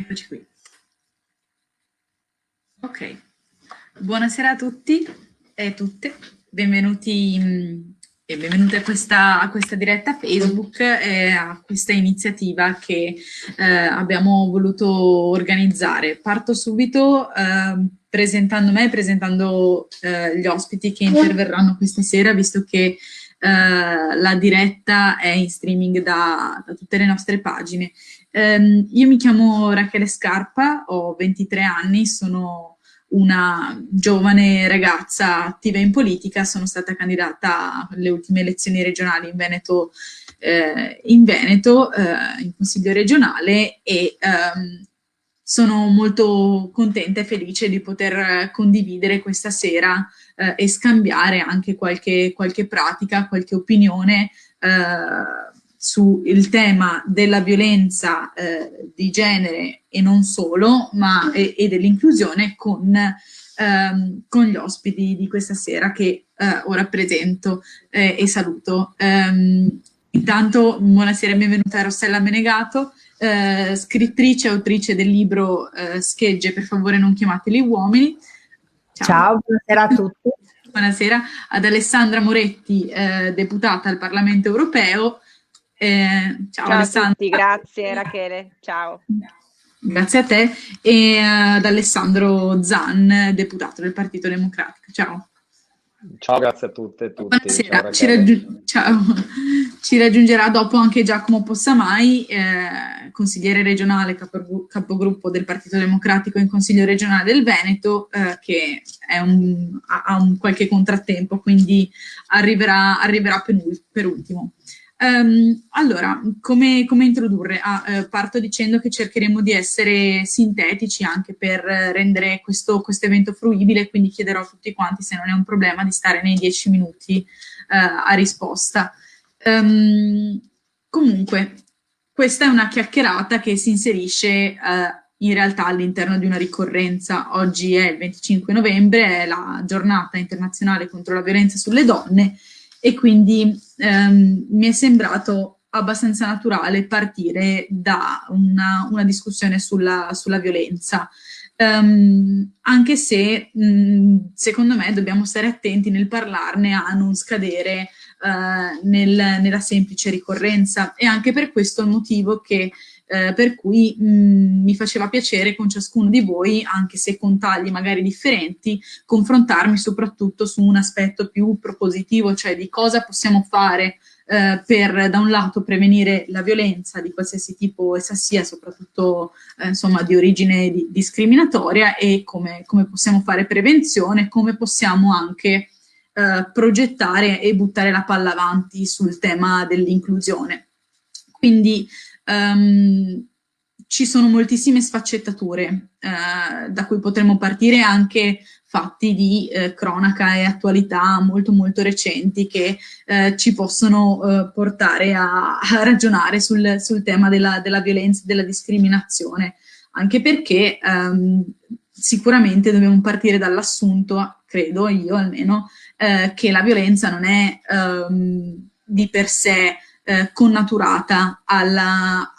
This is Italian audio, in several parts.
Eccoci qui. Ok, buonasera a tutti e tutte, benvenuti e benvenute a questa diretta Facebook e a questa iniziativa che abbiamo voluto organizzare. Parto subito presentando me e presentando gli ospiti che interverranno questa sera, visto che la diretta è in streaming da tutte le nostre pagine. Io mi chiamo Rachele Scarpa, ho 23 anni, sono una giovane ragazza attiva in politica, sono stata candidata alle ultime elezioni regionali in Veneto, in consiglio regionale e sono molto contenta e felice di poter condividere questa sera e scambiare anche qualche pratica, qualche opinione sul tema della violenza di genere e non solo, ma e dell'inclusione con gli ospiti di questa sera che ora presento e saluto. Intanto, buonasera e benvenuta a Rossella Menegato, scrittrice e autrice del libro Schegge, per favore non chiamateli uomini. Ciao, buonasera a tutti. Buonasera ad Alessandra Moretti, deputata al Parlamento Europeo. Ciao Alessandra. A tutti, grazie Rachele, ciao. Grazie a te. E ad Alessandro Zan, deputato del Partito Democratico. Ciao. Ciao, grazie a tutte e tutti. Buonasera, ci raggiungerà dopo anche Giacomo Possamai, consigliere regionale, capogruppo del Partito Democratico in Consiglio regionale del Veneto, che ha un qualche contrattempo, quindi arriverà per ultimo. Allora, come introdurre? Parto dicendo che cercheremo di essere sintetici anche per rendere questo evento fruibile, quindi chiederò a tutti quanti, se non è un problema, di stare nei 10 minuti a risposta. Comunque, questa è una chiacchierata che si inserisce in realtà all'interno di una ricorrenza. Oggi è il 25 novembre, è la giornata internazionale contro la violenza sulle donne, e quindi mi è sembrato abbastanza naturale partire da una discussione sulla violenza, anche se secondo me dobbiamo stare attenti nel parlarne a non scadere nella semplice ricorrenza, e anche per questo il motivo per cui mi faceva piacere con ciascuno di voi, anche se con tagli magari differenti, confrontarmi soprattutto su un aspetto più propositivo, cioè di cosa possiamo fare per, da un lato, prevenire la violenza di qualsiasi tipo essa sia, soprattutto insomma di origine discriminatoria, e come possiamo fare prevenzione, come possiamo anche progettare e buttare la palla avanti sul tema dell'inclusione. Quindi ci sono moltissime sfaccettature da cui potremmo partire, anche fatti di cronaca e attualità molto molto recenti che ci possono portare a ragionare sul tema della violenza e della discriminazione, anche perché sicuramente dobbiamo partire dall'assunto, credo io almeno, che la violenza non è di per sé connaturata alla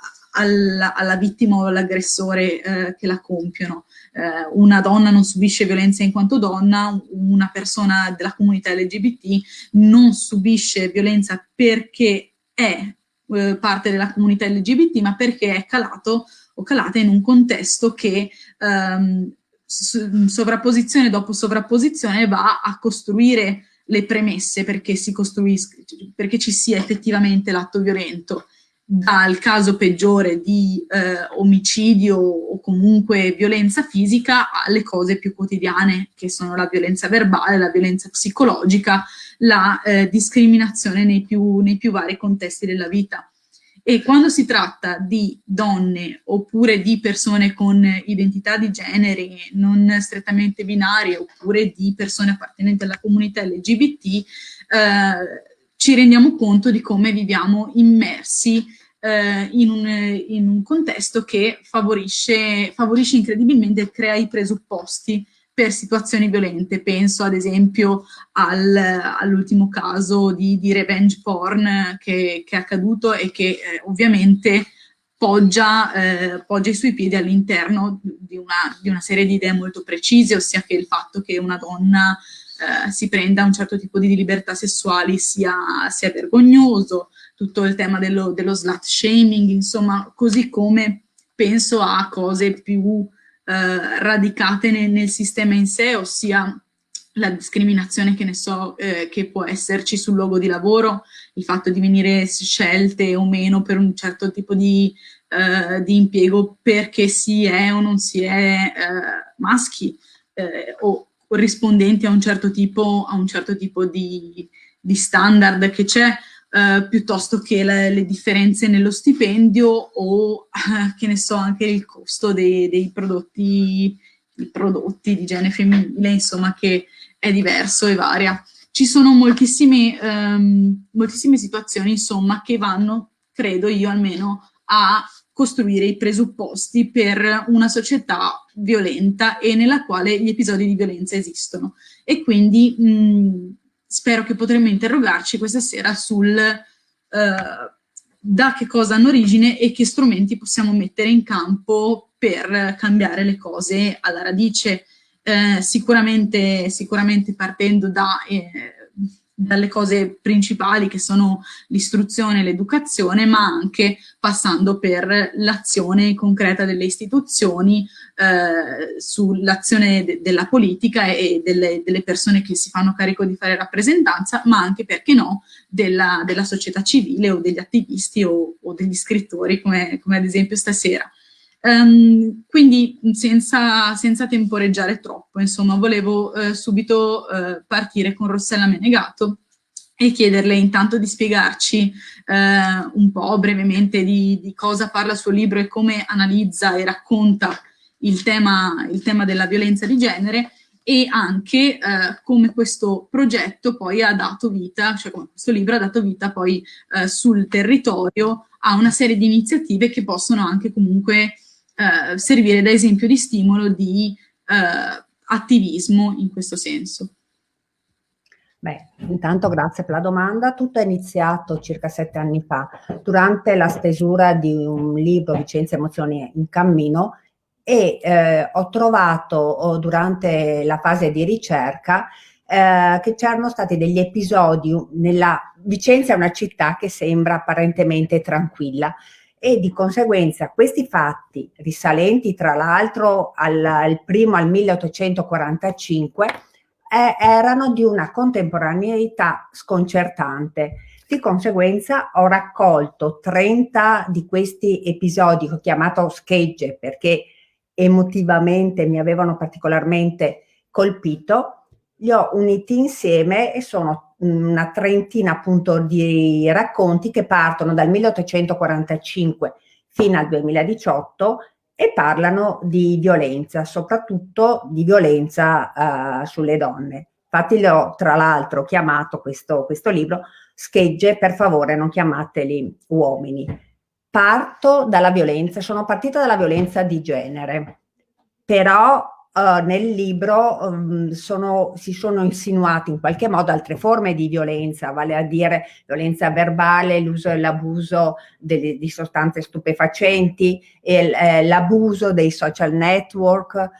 vittima o all'aggressore che la compiono. Una donna non subisce violenza in quanto donna, una persona della comunità LGBT non subisce violenza perché è parte della comunità LGBT, ma perché è calato o calata in un contesto che sovrapposizione dopo sovrapposizione va a costruire le premesse perché perché ci sia effettivamente l'atto violento, dal caso peggiore di omicidio o comunque violenza fisica alle cose più quotidiane, che sono la violenza verbale, la violenza psicologica, la discriminazione nei più vari contesti della vita. E quando si tratta di donne oppure di persone con identità di genere non strettamente binarie, oppure di persone appartenenti alla comunità LGBT, ci rendiamo conto di come viviamo immersi in un contesto che favorisce incredibilmente e crea i presupposti per situazioni violente. Penso ad esempio all'ultimo caso di revenge porn che è accaduto e che ovviamente poggia i suoi piedi all'interno di una serie di idee molto precise, ossia che il fatto che una donna si prenda un certo tipo di libertà sessuali sia vergognoso, tutto il tema dello slut shaming, insomma, così come penso a cose più radicate nel sistema in sé, ossia la discriminazione, che ne so, che può esserci sul luogo di lavoro, il fatto di venire scelte o meno per un certo tipo di impiego perché si è o non si è maschi o corrispondenti a un certo tipo di standard che c'è, piuttosto che le differenze nello stipendio o, che ne so, anche il costo dei prodotti di genere femminile, insomma, che è diverso e varia. Ci sono moltissime situazioni, insomma, che vanno, credo io almeno, a costruire i presupposti per una società violenta e nella quale gli episodi di violenza esistono. E quindi spero che potremo interrogarci questa sera sul da che cosa hanno origine e che strumenti possiamo mettere in campo per cambiare le cose alla radice, sicuramente partendo dalle cose principali che sono l'istruzione e l'educazione, ma anche passando per l'azione concreta delle istituzioni, sull'azione della politica e delle persone che si fanno carico di fare rappresentanza, ma anche, perché no, della società civile o degli attivisti o degli scrittori, come ad esempio stasera. Quindi senza temporeggiare troppo, insomma, volevo subito partire con Rossella Menegato e chiederle intanto di spiegarci un po' brevemente di cosa parla il suo libro e come analizza e racconta il tema della violenza di genere, e anche come questo progetto poi ha dato vita, cioè come questo libro ha dato vita poi sul territorio a una serie di iniziative che possono anche comunque servire da esempio di stimolo di attivismo in questo senso. Beh, intanto grazie per la domanda. Tutto è iniziato circa 7 anni fa, durante la stesura di un libro, Vicenza Emozioni in Cammino, e ho trovato durante la fase di ricerca che c'erano stati degli episodi Vicenza è una città che sembra apparentemente tranquilla, e di conseguenza questi fatti, risalenti tra l'altro al 1845, erano di una contemporaneità sconcertante. Di conseguenza ho raccolto 30 di questi episodi che ho chiamato schegge perché emotivamente mi avevano particolarmente colpito, li ho uniti insieme e sono una trentina appunto di racconti che partono dal 1845 fino al 2018 e parlano di violenza, soprattutto di violenza sulle donne. Infatti l'ho tra l'altro chiamato questo libro Schegge, per favore non chiamateli uomini. Sono partita dalla violenza di genere, però nel libro si sono insinuati in qualche modo altre forme di violenza, vale a dire violenza verbale, l'uso e l'abuso di sostanze stupefacenti, l'abuso dei social network,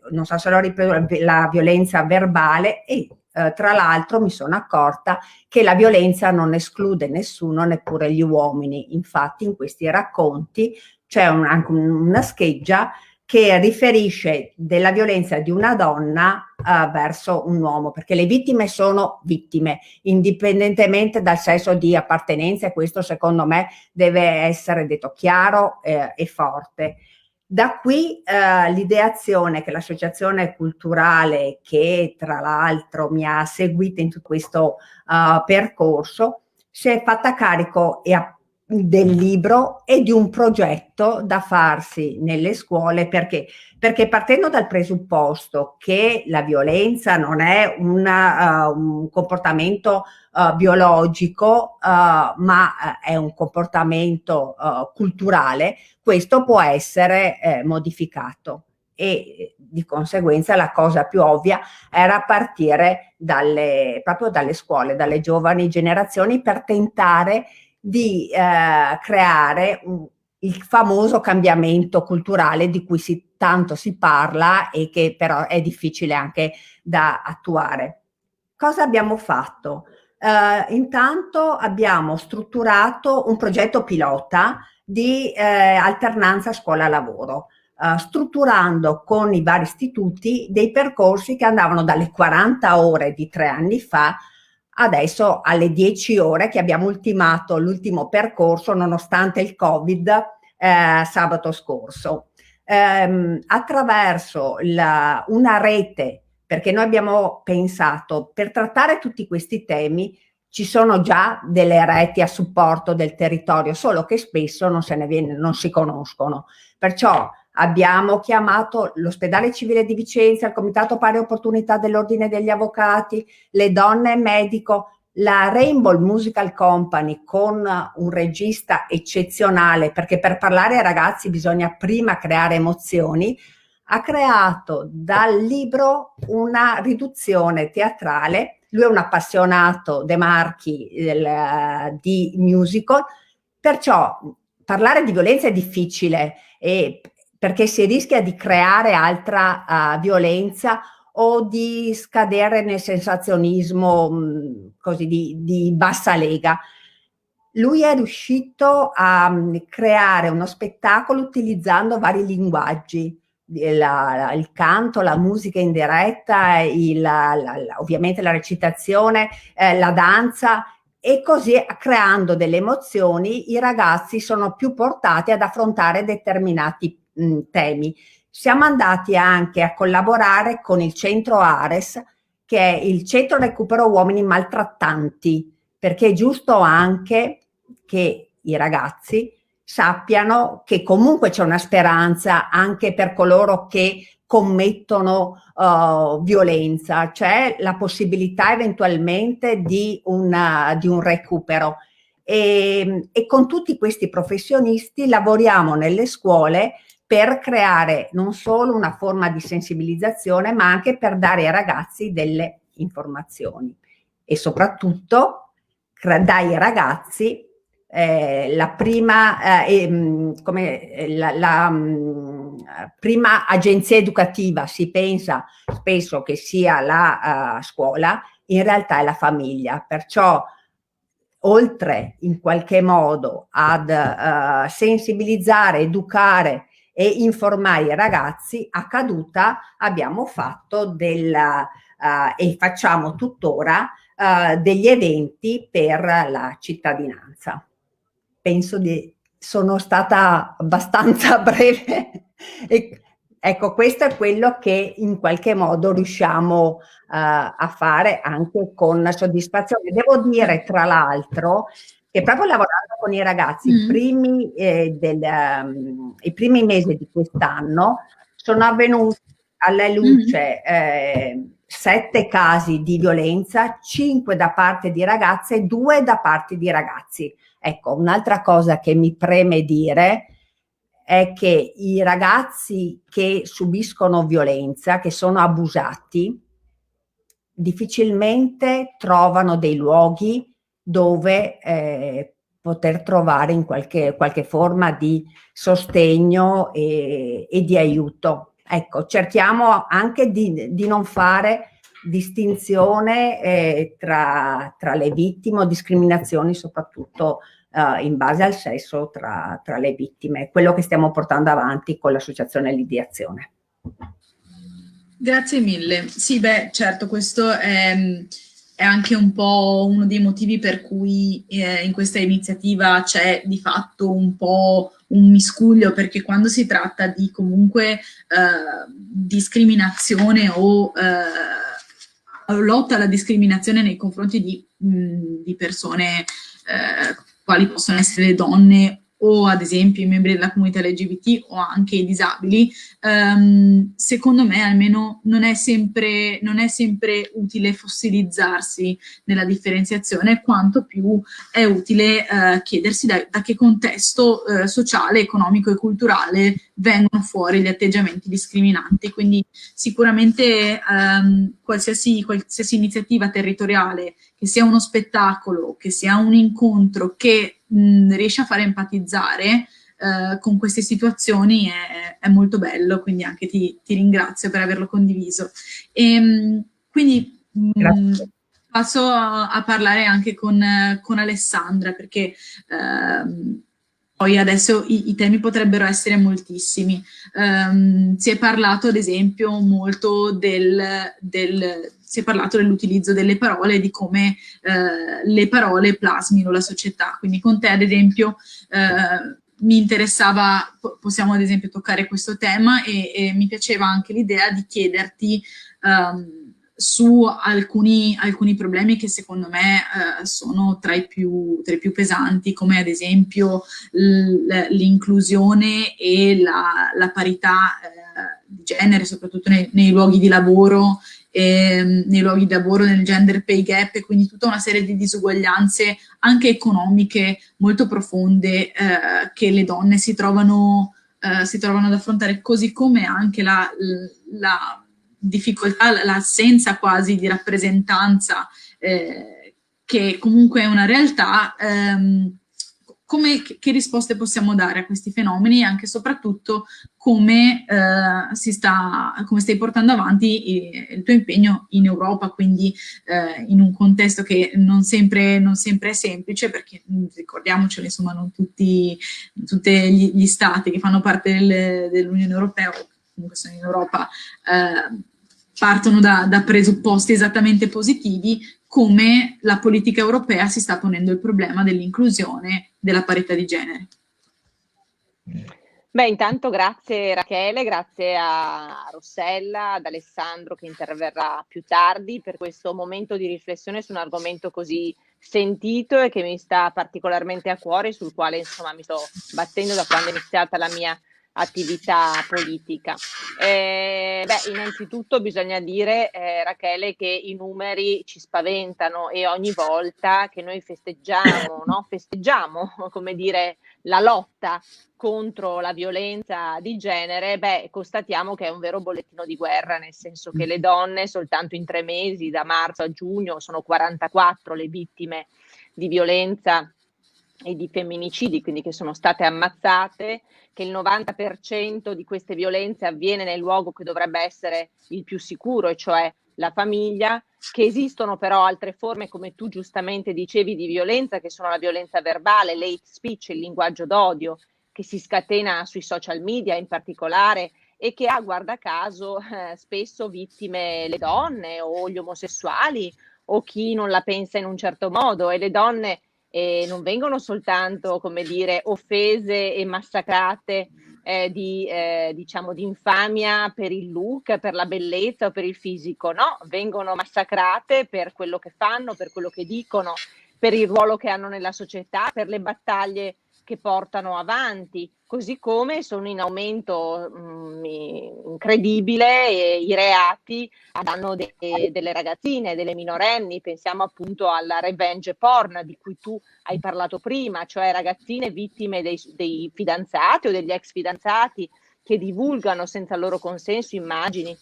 non so se l'ho ripreso, la violenza verbale e tra l'altro mi sono accorta che la violenza non esclude nessuno, neppure gli uomini. Infatti in questi racconti c'è anche una scheggia che riferisce della violenza di una donna verso un uomo, perché le vittime sono vittime, indipendentemente dal sesso di appartenenza, e questo secondo me deve essere detto chiaro e forte. Da qui l'ideazione che l'associazione culturale, che tra l'altro mi ha seguito in tutto questo percorso, si è fatta carico del libro e di un progetto da farsi nelle scuole. Perché partendo dal presupposto che la violenza non è un comportamento biologico, ma è un comportamento culturale, questo può essere modificato, e di conseguenza la cosa più ovvia era partire proprio dalle scuole, dalle giovani generazioni, per tentare di creare il famoso cambiamento culturale di cui tanto si parla e che però è difficile anche da attuare. Cosa abbiamo fatto? Intanto abbiamo strutturato un progetto pilota di alternanza scuola-lavoro, strutturando con i vari istituti dei percorsi che andavano dalle 40 ore di 3 anni fa adesso alle 10 ore, che abbiamo ultimato l'ultimo percorso nonostante il Covid sabato scorso. Attraverso una rete, perché noi abbiamo pensato, per trattare tutti questi temi ci sono già delle reti a supporto del territorio, solo che spesso non si conoscono. Perciò abbiamo chiamato l'Ospedale Civile di Vicenza, il Comitato Pari Opportunità dell'Ordine degli Avvocati, le donne medico, la Rainbow Musical Company con un regista eccezionale, perché per parlare ai ragazzi bisogna prima creare emozioni, ha creato dal libro una riduzione teatrale. Lui è un appassionato De Marchi di musical, perciò parlare di violenza è difficile perché si rischia di creare altra violenza o di scadere nel sensazionismo così di bassa lega. Lui è riuscito a creare uno spettacolo utilizzando vari linguaggi, il canto, la musica in diretta, ovviamente la recitazione, la danza, e così creando delle emozioni i ragazzi sono più portati ad affrontare determinati temi. Siamo andati anche a collaborare con il centro Ares, che è il centro recupero uomini maltrattanti, perché è giusto anche che i ragazzi sappiano che comunque c'è una speranza anche per coloro che commettono violenza, c'è la possibilità eventualmente di un recupero. E con tutti questi professionisti lavoriamo nelle scuole per creare non solo una forma di sensibilizzazione, ma anche per dare ai ragazzi delle informazioni e soprattutto dai ragazzi la prima prima agenzia educativa. Si pensa spesso che sia la scuola, in realtà è la famiglia, perciò oltre in qualche modo ad sensibilizzare, educare e informare i ragazzi, a Caduta abbiamo fatto e facciamo tuttora degli eventi per la cittadinanza. Penso sono stata abbastanza breve. Ecco, questo è quello che in qualche modo riusciamo a fare anche con soddisfazione. Devo dire, tra l'altro, che proprio lavorando con i ragazzi, i primi mesi di quest'anno sono avvenuti alla luce 7 casi di violenza, 5 da parte di ragazze e 2 da parte di ragazzi. Ecco, un'altra cosa che mi preme dire è che i ragazzi che subiscono violenza, che sono abusati, difficilmente trovano dei luoghi dove poter trovare in qualche forma di sostegno e di aiuto. Ecco, cerchiamo anche di non fare distinzione tra le vittime o discriminazioni, soprattutto in base al sesso tra le vittime, quello che stiamo portando avanti con l'associazione L'ideazione. Grazie mille. Sì, beh, certo, questo è anche un po' uno dei motivi per cui in questa iniziativa c'è di fatto un po' un miscuglio, perché quando si tratta di comunque discriminazione o lotta alla discriminazione nei confronti di persone quali possono essere le donne o ad esempio i membri della comunità LGBT o anche i disabili, secondo me almeno non è sempre utile fossilizzarsi nella differenziazione, quanto più è utile chiedersi da che contesto sociale, economico e culturale vengono fuori gli atteggiamenti discriminanti. Quindi sicuramente qualsiasi iniziativa territoriale, che sia uno spettacolo, che sia un incontro, che riesce a fare empatizzare con queste situazioni è molto bello, quindi anche ti ringrazio per averlo condiviso. Quindi passo a parlare anche con Alessandra, perché poi adesso i temi potrebbero essere moltissimi. Si è parlato ad esempio molto si è parlato dell'utilizzo delle parole, di come le parole plasmino la società. Quindi con te ad esempio mi interessava, possiamo ad esempio toccare questo tema e mi piaceva anche l'idea di chiederti su alcuni problemi che secondo me sono tra i più pesanti, come ad esempio l'inclusione e la parità di genere, soprattutto nei luoghi di lavoro, nel gender pay gap, e quindi tutta una serie di disuguaglianze anche economiche molto profonde che le donne si trovano ad affrontare, così come anche la difficoltà, l'assenza quasi di rappresentanza, che comunque è una realtà. Che risposte possiamo dare a questi fenomeni, e anche e soprattutto come stai portando avanti il tuo impegno in Europa, quindi in un contesto che non sempre è semplice, perché ricordiamocelo, insomma, non tutti gli stati che fanno parte dell'Unione Europea, o comunque sono in Europa, partono da presupposti esattamente positivi, come la politica europea si sta ponendo il problema dell'inclusione, della parità di genere. Beh, intanto grazie Rachele, grazie a Rossella, ad Alessandro che interverrà più tardi, per questo momento di riflessione su un argomento così sentito e che mi sta particolarmente a cuore, sul quale insomma mi sto battendo da quando è iniziata la mia attività politica. Innanzitutto bisogna dire, Rachele, che i numeri ci spaventano, e ogni volta che noi festeggiamo, come dire, la lotta contro la violenza di genere, constatiamo che è un vero bollettino di guerra, nel senso che le donne soltanto in 3 mesi, da marzo a giugno, sono 44 le vittime di violenza e di femminicidi, quindi che sono state ammazzate, che il 90% di queste violenze avviene nel luogo che dovrebbe essere il più sicuro, e cioè la famiglia, che esistono però altre forme, come tu giustamente dicevi, di violenza, che sono la violenza verbale, l'hate speech, il linguaggio d'odio, che si scatena sui social media in particolare, e che ha, guarda caso, spesso vittime le donne o gli omosessuali o chi non la pensa in un certo modo. E le donne non vengono soltanto, come dire, offese e massacrate di infamia per il look, per la bellezza o per il fisico, no, vengono massacrate per quello che fanno, per quello che dicono, per il ruolo che hanno nella società, per le battaglie che portano avanti, così come sono in aumento incredibile i reati a danno delle ragazzine, delle minorenni. Pensiamo appunto alla revenge porn di cui tu hai parlato prima, cioè ragazzine vittime dei fidanzati o degli ex fidanzati che divulgano senza il loro consenso immagini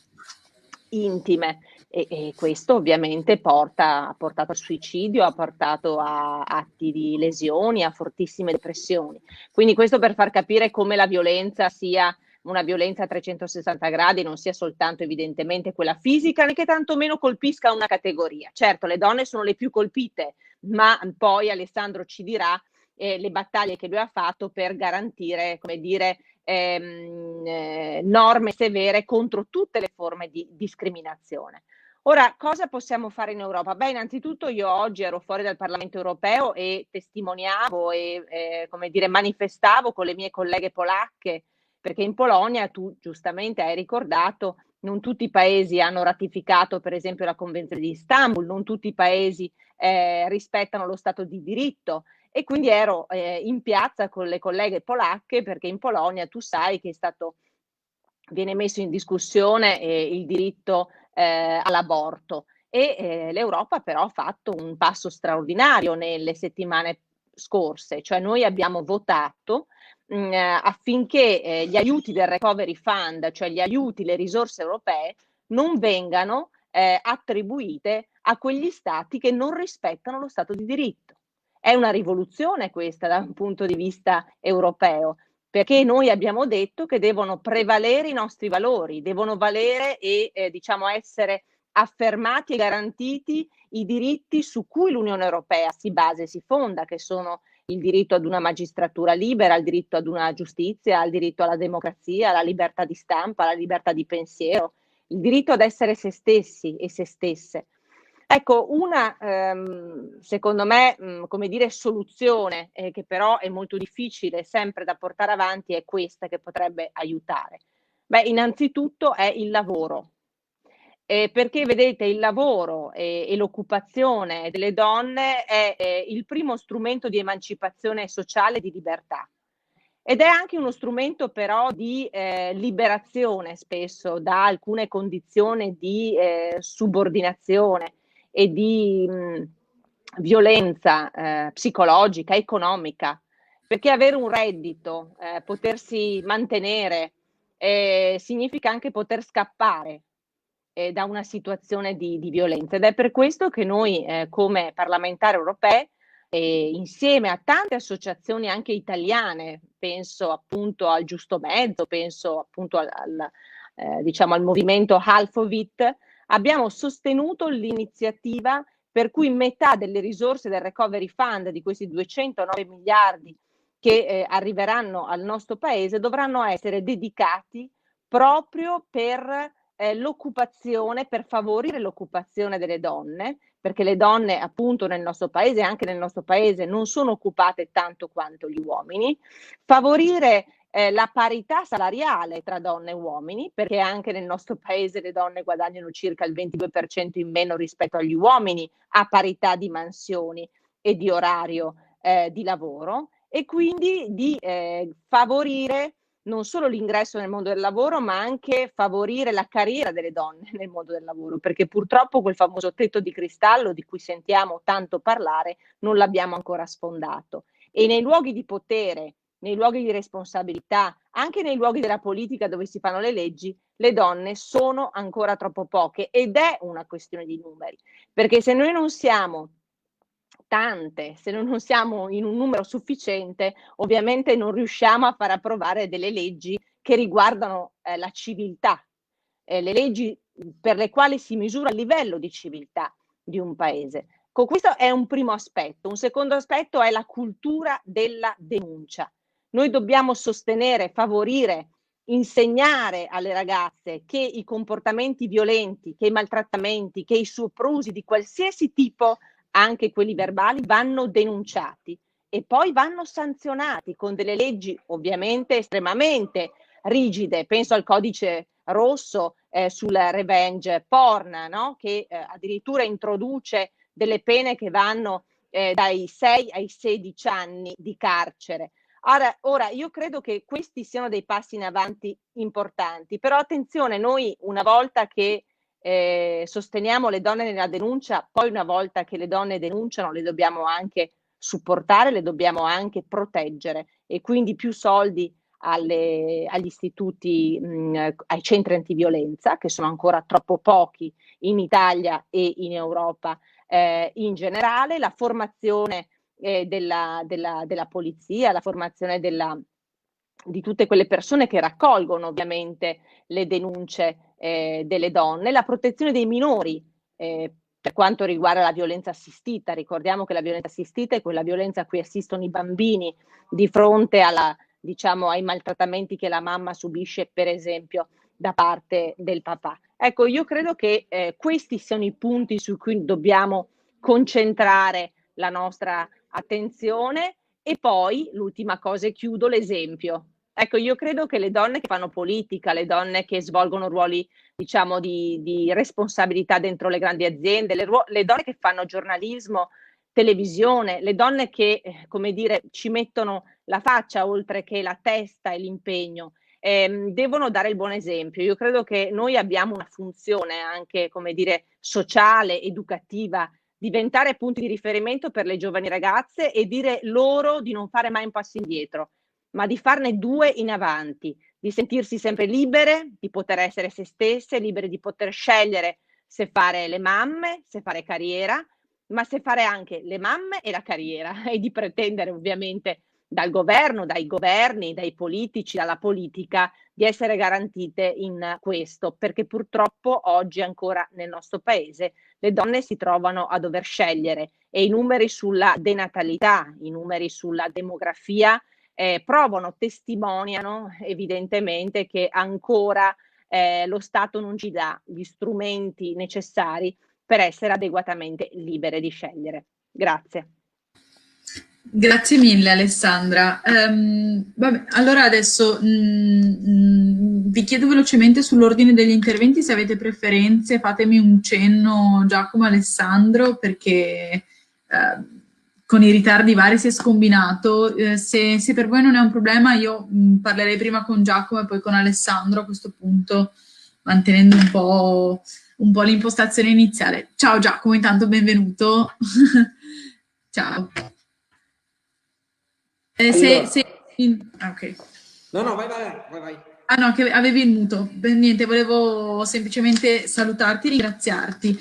intime, e questo ovviamente ha portato al suicidio, ha portato a atti di lesioni, a fortissime depressioni. Quindi questo per far capire come la violenza sia una violenza a 360 gradi, non sia soltanto evidentemente quella fisica, né che tantomeno colpisca una categoria. Certo, le donne sono le più colpite, ma poi Alessandro ci dirà le battaglie che lui ha fatto per garantire, come dire, norme severe contro tutte le forme di discriminazione. Ora, cosa possiamo fare in Europa? Innanzitutto io oggi ero fuori dal Parlamento europeo e testimoniavo e come dire, manifestavo con le mie colleghe polacche, perché in Polonia, tu giustamente hai ricordato, non tutti i paesi hanno ratificato per esempio la Convenzione di Istanbul, non tutti i paesi rispettano lo Stato di diritto, e quindi ero in piazza con le colleghe polacche, perché in Polonia tu sai che viene messo in discussione il diritto all'aborto, e l'Europa però ha fatto un passo straordinario nelle settimane scorse, cioè noi abbiamo votato affinché gli aiuti del Recovery Fund, cioè gli aiuti, le risorse europee, non vengano attribuite a quegli stati che non rispettano lo Stato di diritto. È una rivoluzione questa da un punto di vista europeo, perché noi abbiamo detto che devono prevalere i nostri valori, devono valere e diciamo essere affermati e garantiti i diritti su cui l'Unione Europea si basa e si fonda, che sono il diritto ad una magistratura libera, il diritto ad una giustizia, il diritto alla democrazia, alla libertà di stampa, alla libertà di pensiero, il diritto ad essere se stessi e se stesse. Ecco, una, secondo me, come dire, soluzione, che però è molto difficile sempre da portare avanti, è questa che potrebbe aiutare. Beh, innanzitutto è il lavoro. Perché vedete il lavoro e l'occupazione delle donne è il primo strumento di emancipazione sociale e di libertà. Ed è anche uno strumento però di liberazione spesso da alcune condizioni di subordinazione e di violenza psicologica, economica, perché avere un reddito, potersi mantenere, significa anche poter scappare da una situazione di violenza. Ed è per questo che noi come parlamentari europei, insieme a tante associazioni anche italiane, penso appunto al Giusto Mezzo, penso appunto diciamo al movimento Half of It, abbiamo sostenuto l'iniziativa per cui metà delle risorse del Recovery Fund, di questi 209 miliardi che arriveranno al nostro paese, dovranno essere dedicati proprio per l'occupazione, per favorire l'occupazione delle donne, perché le donne appunto nel nostro paese e anche nel nostro paese non sono occupate tanto quanto gli uomini, favorire la parità salariale tra donne e uomini, perché anche nel nostro paese le donne guadagnano circa il 22% in meno rispetto agli uomini a parità di mansioni e di orario di lavoro, e quindi di favorire non solo l'ingresso nel mondo del lavoro, ma anche favorire la carriera delle donne nel mondo del lavoro, perché purtroppo quel famoso tetto di cristallo di cui sentiamo tanto parlare non l'abbiamo ancora sfondato. E nei luoghi di potere, nei luoghi di responsabilità, anche nei luoghi della politica dove si fanno le leggi, le donne sono ancora troppo poche, ed è una questione di numeri, perché se noi non siamo tante, se non siamo in un numero sufficiente, ovviamente non riusciamo a far approvare delle leggi che riguardano la civiltà, le leggi per le quali si misura il livello di civiltà di un paese. Questo è un primo aspetto. Un secondo aspetto è la cultura della denuncia. Noi dobbiamo sostenere, favorire, insegnare alle ragazze che i comportamenti violenti, che i maltrattamenti, che i soprusi di qualsiasi tipo, anche quelli verbali, vanno denunciati e poi vanno sanzionati con delle leggi ovviamente estremamente rigide. Penso al codice rosso sul revenge porn, no? Che addirittura introduce delle pene che vanno dai 6 ai 16 anni di carcere. Ora, io credo che questi siano dei passi in avanti importanti, però attenzione, noi una volta che sosteniamo le donne nella denuncia, poi una volta che le donne denunciano le dobbiamo anche supportare, le dobbiamo anche proteggere, e quindi più soldi agli istituti, ai centri antiviolenza, che sono ancora troppo pochi in Italia e in Europa in generale, la formazione della polizia, la formazione di tutte quelle persone che raccolgono ovviamente le denunce delle donne, la protezione dei minori per quanto riguarda la violenza assistita. Ricordiamo che la violenza assistita è quella violenza a cui assistono i bambini di fronte diciamo, ai maltrattamenti che la mamma subisce, per esempio, da parte del papà. Ecco, io credo che questi siano i punti su cui dobbiamo concentrare la nostra attenzione. E poi l'ultima cosa, e chiudo, l'esempio. Ecco, io credo che le donne che fanno politica, le donne che svolgono ruoli, diciamo, di responsabilità dentro le grandi aziende, le donne che fanno giornalismo, televisione, le donne che, come dire, ci mettono la faccia oltre che la testa e l'impegno, devono dare il buon esempio. Io credo che noi abbiamo una funzione anche, come dire, sociale, educativa, diventare punti di riferimento per le giovani ragazze e dire loro di non fare mai un passo indietro, ma di farne 2 in avanti, di sentirsi sempre libere, di poter essere se stesse, libere di poter scegliere se fare le mamme, se fare carriera, ma se fare anche le mamme e la carriera e di pretendere ovviamente dal governo, dai governi, dai politici, dalla politica di essere garantite in questo, perché purtroppo oggi ancora nel nostro paese le donne si trovano a dover scegliere e i numeri sulla denatalità, i numeri sulla demografia provano, testimoniano evidentemente che ancora lo Stato non ci dà gli strumenti necessari per essere adeguatamente libere di scegliere. Grazie. Grazie mille Alessandra. Vabbè, allora adesso vi chiedo velocemente sull'ordine degli interventi, se avete preferenze, fatemi un cenno Giacomo, Alessandro, perché con i ritardi vari si è scombinato. Se per voi non è un problema, io parlerei prima con Giacomo e poi con Alessandro a questo punto, mantenendo un po' l'impostazione iniziale. Ciao Giacomo, intanto benvenuto. Ciao. Allora. Ok. No, vai. Ah no, che avevi il muto. Beh, niente, volevo semplicemente salutarti e ringraziarti.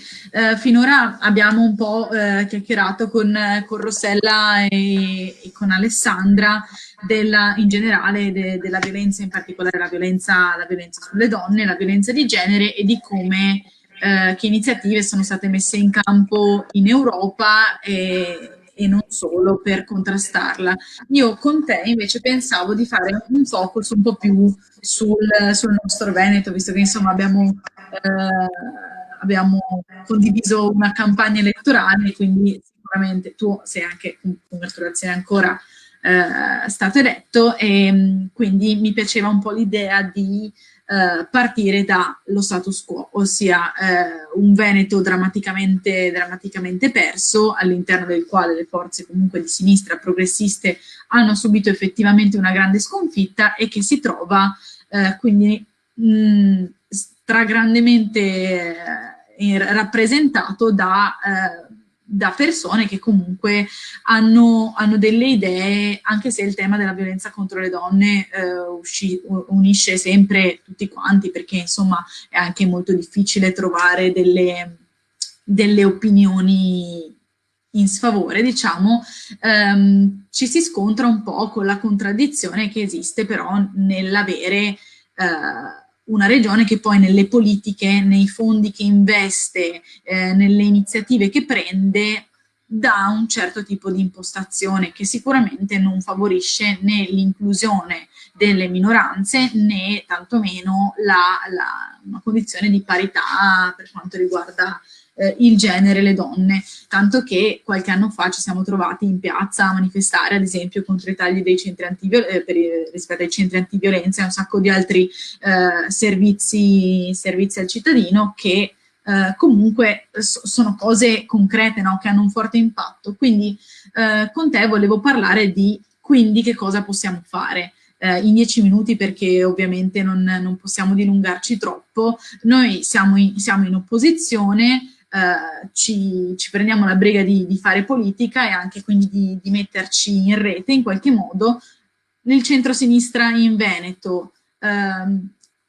Finora abbiamo un po' chiacchierato con Rossella e con Alessandra in generale della violenza, in particolare la violenza sulle donne, la violenza di genere e di come che iniziative sono state messe in campo in Europa e non solo per contrastarla. Io con te invece pensavo di fare un focus un po' più sul nostro Veneto, visto che insomma abbiamo condiviso una campagna elettorale, quindi sicuramente tu sei anche, congratulazioni ancora, stato eletto e quindi mi piaceva un po' l'idea di partire dallo status quo, ossia un Veneto drammaticamente perso, all'interno del quale le forze comunque di sinistra progressiste hanno subito effettivamente una grande sconfitta e che si trova quindi stragrandemente rappresentato da persone che comunque hanno delle idee, anche se il tema della violenza contro le donne unisce sempre tutti quanti, perché insomma è anche molto difficile trovare delle opinioni in sfavore, diciamo, ci si scontra un po' con la contraddizione che esiste però nell'avere una regione che poi nelle politiche, nei fondi che investe, nelle iniziative che prende, dà un certo tipo di impostazione che sicuramente non favorisce né l'inclusione delle minoranze né tantomeno una condizione di parità per quanto riguarda il genere, le donne, tanto che qualche anno fa ci siamo trovati in piazza a manifestare ad esempio contro i tagli dei centri rispetto ai centri antiviolenza e un sacco di altri servizi al cittadino che comunque sono cose concrete, no? Che hanno un forte impatto. Quindi con te volevo parlare di quindi che cosa possiamo fare in 10 minuti, perché ovviamente non possiamo dilungarci troppo. Noi siamo in opposizione, ci prendiamo la briga di fare politica e anche quindi di metterci in rete in qualche modo. Nel centro-sinistra in Veneto,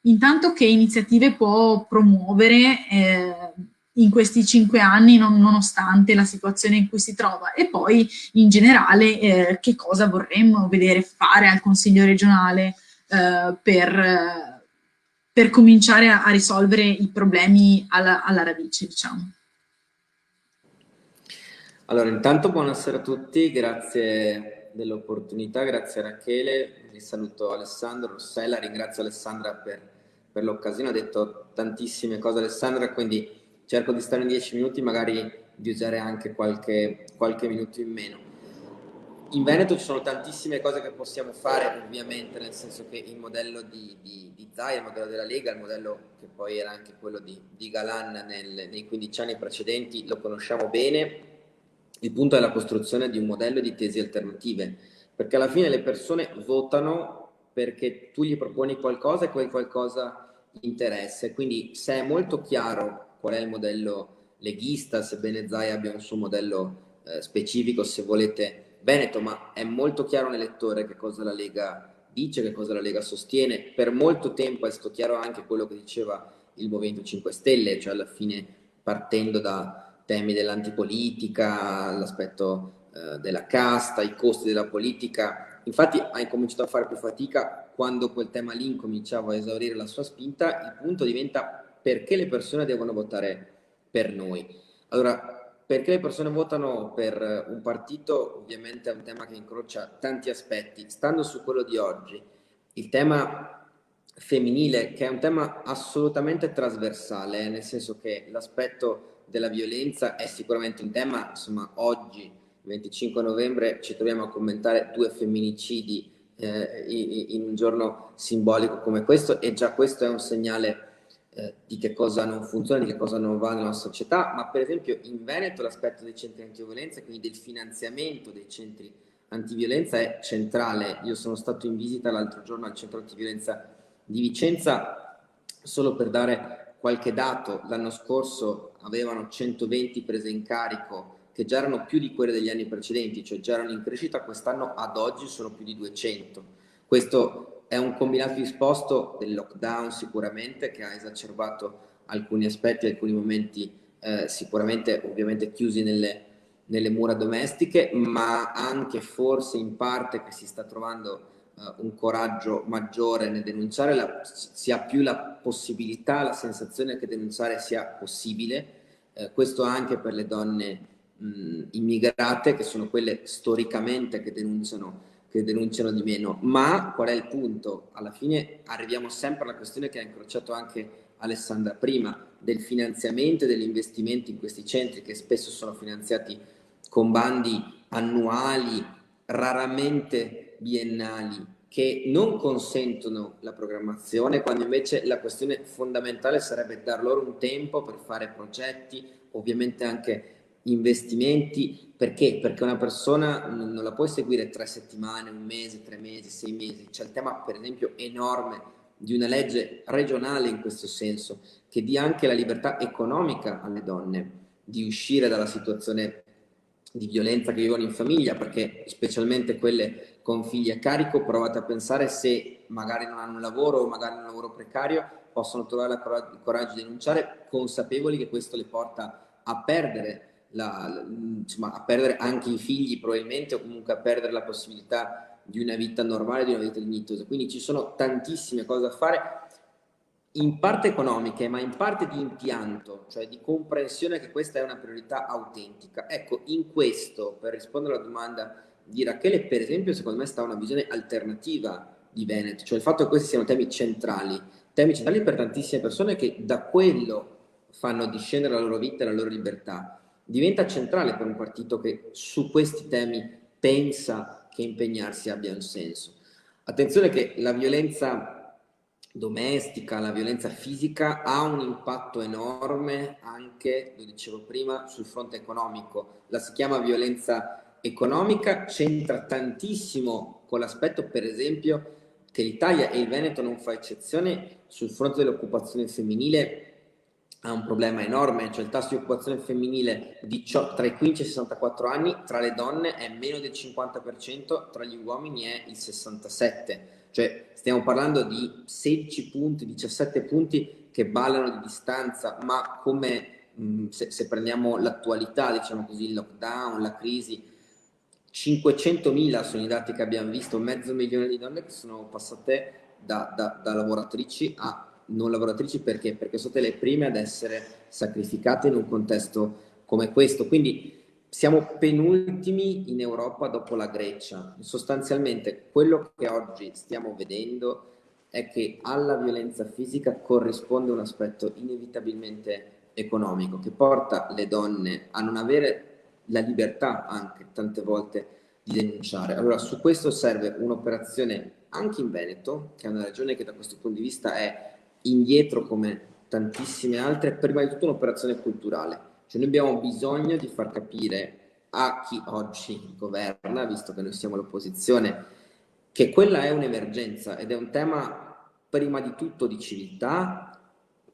intanto che iniziative può promuovere in questi 5 anni, nonostante la situazione in cui si trova, e poi in generale che cosa vorremmo vedere fare al Consiglio regionale per cominciare a risolvere i problemi alla radice, diciamo. Allora, intanto buonasera a tutti, grazie dell'opportunità, grazie a Rachele, vi saluto Alessandro, Rossella, ringrazio Alessandra per l'occasione, ha detto tantissime cose Alessandra, quindi cerco di stare in 10 minuti, magari di usare anche qualche minuto in meno. In Veneto ci sono tantissime cose che possiamo fare, ovviamente, nel senso che il modello di Zaia, il modello della Lega, il modello che poi era anche quello di Galan nei 15 anni precedenti, lo conosciamo bene. Il punto è la costruzione di un modello di tesi alternative, perché alla fine le persone votano perché tu gli proponi qualcosa e quel qualcosa gli interessa. Quindi se è molto chiaro qual è il modello leghista, sebbene Zaia abbia un suo modello specifico, se volete, Veneto, ma è molto chiaro nel lettore che cosa la Lega dice, che cosa la Lega sostiene. Per molto tempo è stato chiaro anche quello che diceva il Movimento 5 Stelle, cioè alla fine partendo da temi dell'antipolitica, l'aspetto della casta, i costi della politica. Infatti hai cominciato a fare più fatica quando quel tema lì incominciava a esaurire la sua spinta. Il punto diventa: perché le persone devono votare per noi? Allora, perché le persone votano per un partito ovviamente è un tema che incrocia tanti aspetti. Stando su quello di oggi, il tema femminile, che è un tema assolutamente trasversale, nel senso che l'aspetto della violenza è sicuramente un tema, insomma, oggi, 25 novembre, ci troviamo a commentare 2 femminicidi in un giorno simbolico come questo, e già questo è un segnale di che cosa non funziona, di che cosa non va nella nostra società. Ma per esempio in Veneto l'aspetto dei centri antiviolenza, quindi del finanziamento dei centri antiviolenza, è centrale. Io sono stato in visita l'altro giorno al centro antiviolenza di Vicenza, solo per dare qualche dato: l'anno scorso avevano 120 prese in carico, che già erano più di quelle degli anni precedenti, cioè già erano in crescita. Quest'anno ad oggi sono più di 200. Questo è un combinato disposto del lockdown sicuramente, che ha esacerbato alcuni aspetti, alcuni momenti sicuramente ovviamente chiusi nelle mura domestiche, ma anche forse in parte che si sta trovando un coraggio maggiore nel denunciare, si ha più la possibilità, la sensazione che denunciare sia possibile. Questo anche per le donne immigrate, che sono quelle storicamente che denunciano di meno. Ma qual è il punto? Alla fine arriviamo sempre alla questione che ha incrociato anche Alessandra prima, del finanziamento e degli investimenti in questi centri, che spesso sono finanziati con bandi annuali, raramente biennali, che non consentono la programmazione, quando invece la questione fondamentale sarebbe dar loro un tempo per fare progetti, ovviamente anche investimenti. Perché? Perché una persona non la puoi seguire 3 settimane, un mese, 3 mesi, 6 mesi. C'è il tema, per esempio, enorme di una legge regionale in questo senso, che dia anche la libertà economica alle donne di uscire dalla situazione di violenza che vivono in famiglia, perché specialmente quelle con figli a carico, provate a pensare, se magari non hanno un lavoro o magari un lavoro precario, possono trovare il coraggio di denunciare, consapevoli che questo le porta a perdere insomma, a perdere anche i figli probabilmente, o comunque a perdere la possibilità di una vita normale, di una vita dignitosa. Quindi ci sono tantissime cose da fare, in parte economiche, ma in parte di impianto, cioè di comprensione che questa è una priorità autentica. Ecco, in questo, per rispondere alla domanda di Rachele, per esempio, secondo me sta una visione alternativa di Veneto, cioè il fatto che questi siano temi centrali per tantissime persone, che da quello fanno discendere la loro vita e la loro libertà. Diventa centrale per un partito che su questi temi pensa che impegnarsi abbia un senso. Attenzione che la violenza domestica, la violenza fisica ha un impatto enorme anche, lo dicevo prima, sul fronte economico. La si chiama violenza economica, c'entra tantissimo con l'aspetto, per esempio, che l'Italia, e il Veneto non fa eccezione, sul fronte dell'occupazione femminile ha un problema enorme, cioè il tasso di occupazione femminile tra i 15 e i 64 anni tra le donne è meno del 50%, tra gli uomini è il 67%, cioè stiamo parlando di 16 punti, 17 punti che ballano di distanza. Ma come se prendiamo l'attualità, diciamo così, il lockdown, la crisi, 500.000 sono i dati che abbiamo visto, 500.000 di donne che sono passate da lavoratrici a non lavoratrici. Perché? Perché sono state le prime ad essere sacrificate in un contesto come questo. Quindi siamo penultimi in Europa dopo la Grecia. Sostanzialmente quello che oggi stiamo vedendo è che alla violenza fisica corrisponde un aspetto inevitabilmente economico, che porta le donne a non avere la libertà anche tante volte di denunciare. Allora su questo serve un'operazione anche in Veneto, che è una regione che da questo punto di vista è indietro come tantissime altre. Prima di tutto un'operazione culturale, cioè noi abbiamo bisogno di far capire a chi oggi governa, visto che noi siamo l'opposizione, che quella è un'emergenza ed è un tema prima di tutto di civiltà,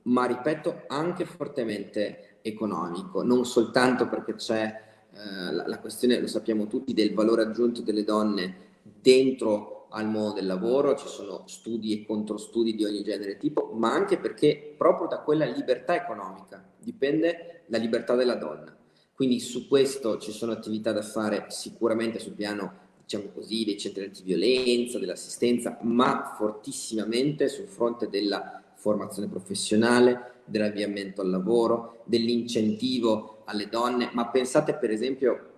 ma ripeto anche fortemente economico, non soltanto perché c'è la questione, lo sappiamo tutti, del valore aggiunto delle donne dentro al mondo del lavoro, ci sono studi e controstudi di ogni genere e tipo, ma anche perché proprio da quella libertà economica dipende la libertà della donna. Quindi su questo ci sono attività da fare sicuramente sul piano, diciamo così, dei centri antiviolenza, dell'assistenza, ma fortissimamente sul fronte della formazione professionale, dell'avviamento al lavoro, dell'incentivo alle donne. Ma pensate per esempio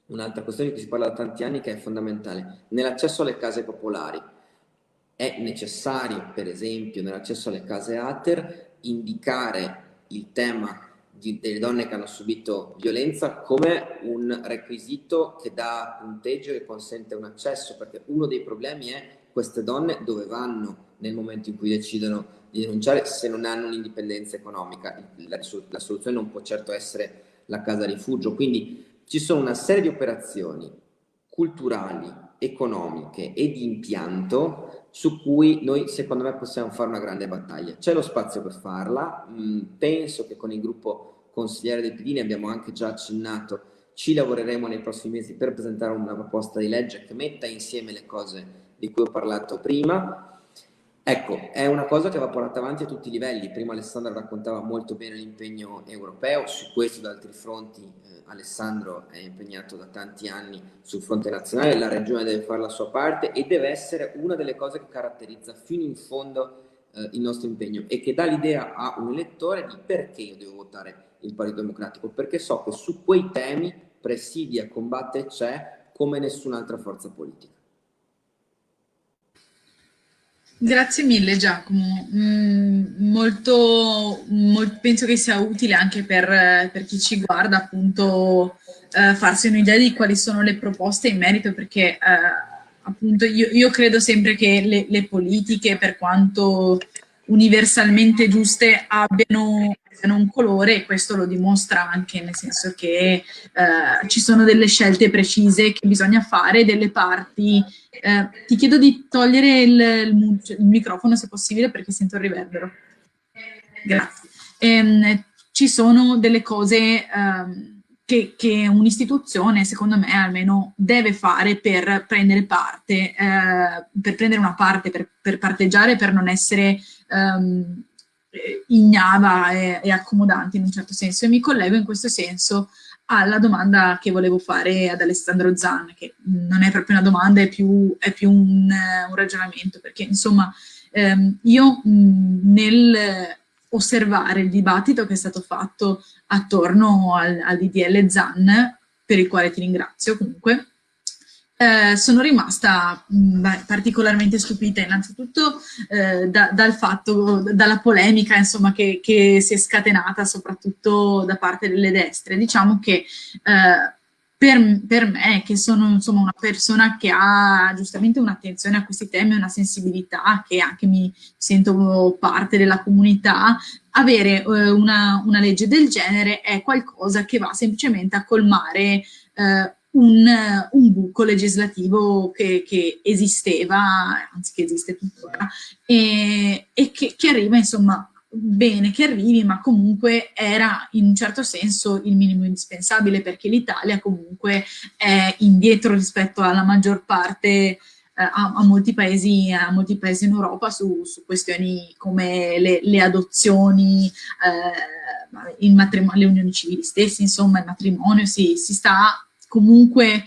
un'altra questione di cui si parla da tanti anni, che è fondamentale: nell'accesso alle case popolari è necessario, per esempio nell'accesso alle case ATER, indicare il tema delle donne che hanno subito violenza come un requisito che dà punteggio e consente un accesso, perché uno dei problemi è queste donne dove vanno nel momento in cui decidono di denunciare se non hanno un'indipendenza economica. La soluzione non può certo essere la casa rifugio. Quindi ci sono una serie di operazioni culturali, economiche e di impianto su cui noi, secondo me, possiamo fare una grande battaglia. C'è lo spazio per farla, penso che con il gruppo consigliere del PD, ne abbiamo anche già accennato, ci lavoreremo nei prossimi mesi per presentare una proposta di legge che metta insieme le cose di cui ho parlato prima. Ecco, è una cosa che va portata avanti a tutti i livelli. Prima Alessandro raccontava molto bene l'impegno europeo, su questo e da altri fronti Alessandro è impegnato da tanti anni sul fronte nazionale, la regione deve fare la sua parte e deve essere una delle cose che caratterizza fino in fondo il nostro impegno e che dà l'idea a un elettore di perché io devo votare il Partito Democratico, perché so che su quei temi presidia, combatte e c'è come nessun'altra forza politica. Grazie mille Giacomo. Penso che sia utile anche per chi ci guarda appunto farsi un'idea di quali sono le proposte in merito, perché appunto io credo sempre che le politiche, per quanto universalmente giuste, abbiano un colore, e questo lo dimostra anche nel senso che ci sono delle scelte precise che bisogna fare, delle parti. Ti chiedo di togliere il microfono se possibile, perché sento il riverbero. Grazie. Ci sono delle cose che un'istituzione, secondo me almeno, deve fare per prendere parte, per prendere una parte, per parteggiare, per non essere ignava e accomodante in un certo senso. E mi collego in questo senso alla domanda che volevo fare ad Alessandro Zan, che non è proprio una domanda, è più un ragionamento, perché insomma io nel osservare il dibattito che è stato fatto attorno al DDL Zan, per il quale ti ringrazio comunque, sono rimasta particolarmente stupita innanzitutto dal fatto, dalla polemica insomma che si è scatenata soprattutto da parte delle destre. Diciamo che per me, che sono insomma una persona che ha giustamente un'attenzione a questi temi, una sensibilità, che anche mi sento parte della comunità, avere una legge del genere è qualcosa che va semplicemente a colmare un buco legislativo che esisteva, anzi che esiste tuttora, e che arriva, insomma, bene che arrivi, ma comunque era in un certo senso il minimo indispensabile, perché l'Italia comunque è indietro rispetto alla maggior parte, a molti paesi in Europa su questioni come le adozioni, le unioni civili stesse, insomma il matrimonio, si sta comunque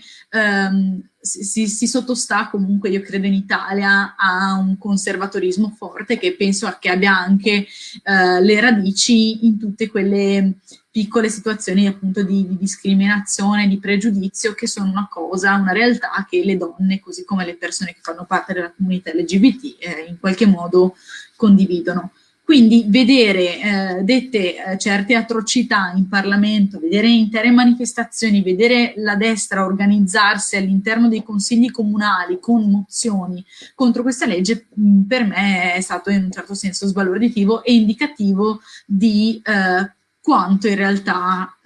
si sottostà comunque, io credo, in Italia a un conservatorismo forte che penso che abbia anche le radici in tutte quelle piccole situazioni appunto di discriminazione, di pregiudizio, che sono una realtà che le donne, così come le persone che fanno parte della comunità LGBT, in qualche modo condividono. Quindi vedere dette certe atrocità in Parlamento, vedere intere manifestazioni, vedere la destra organizzarsi all'interno dei consigli comunali con mozioni contro questa legge, per me è stato in un certo senso sbalorditivo e indicativo di quanto in realtà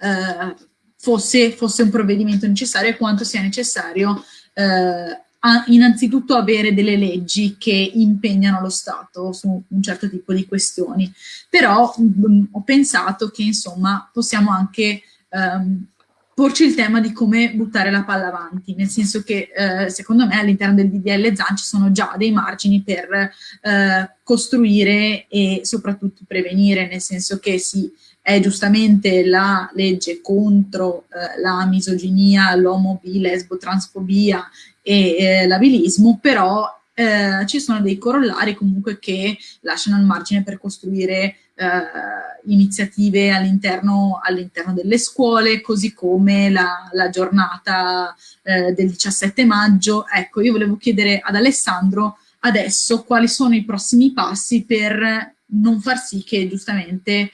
fosse un provvedimento necessario e quanto sia necessario innanzitutto avere delle leggi che impegnano lo Stato su un certo tipo di questioni. Però ho pensato che insomma possiamo anche porci il tema di come buttare la palla avanti, nel senso che secondo me all'interno del DDL Zan ci sono già dei margini per costruire e soprattutto prevenire, nel senso che sì, è giustamente la legge contro la misoginia, l'omobi, lesbo-transfobia e l'abilismo, però ci sono dei corollari comunque che lasciano il margine per costruire iniziative all'interno delle scuole, così come la giornata del 17 maggio. Ecco, io volevo chiedere ad Alessandro adesso quali sono i prossimi passi per non far sì che giustamente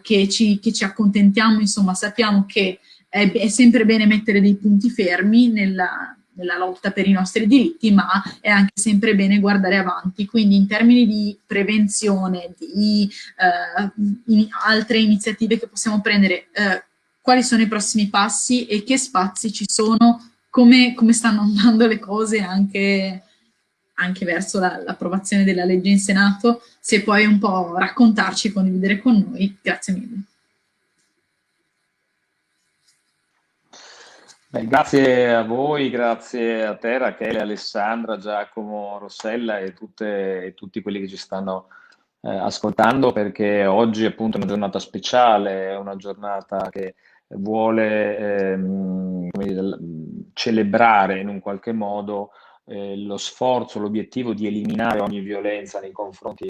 che ci accontentiamo, insomma, sappiamo che è sempre bene mettere dei punti fermi nella lotta per i nostri diritti, ma è anche sempre bene guardare avanti. Quindi in termini di prevenzione, di altre iniziative che possiamo prendere, quali sono i prossimi passi e che spazi ci sono, come stanno andando le cose anche verso l'approvazione della legge in Senato, se puoi un po' raccontarci, condividere con noi. Grazie mille. Beh, grazie a voi, grazie a te, Rachele, Alessandra, Giacomo, Rossella e tutti quelli che ci stanno ascoltando, perché oggi appunto è una giornata speciale, è una giornata che vuole come dire, celebrare in un qualche modo lo sforzo, l'obiettivo di eliminare ogni violenza nei confronti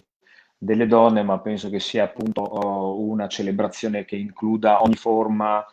delle donne, ma penso che sia appunto una celebrazione che includa ogni forma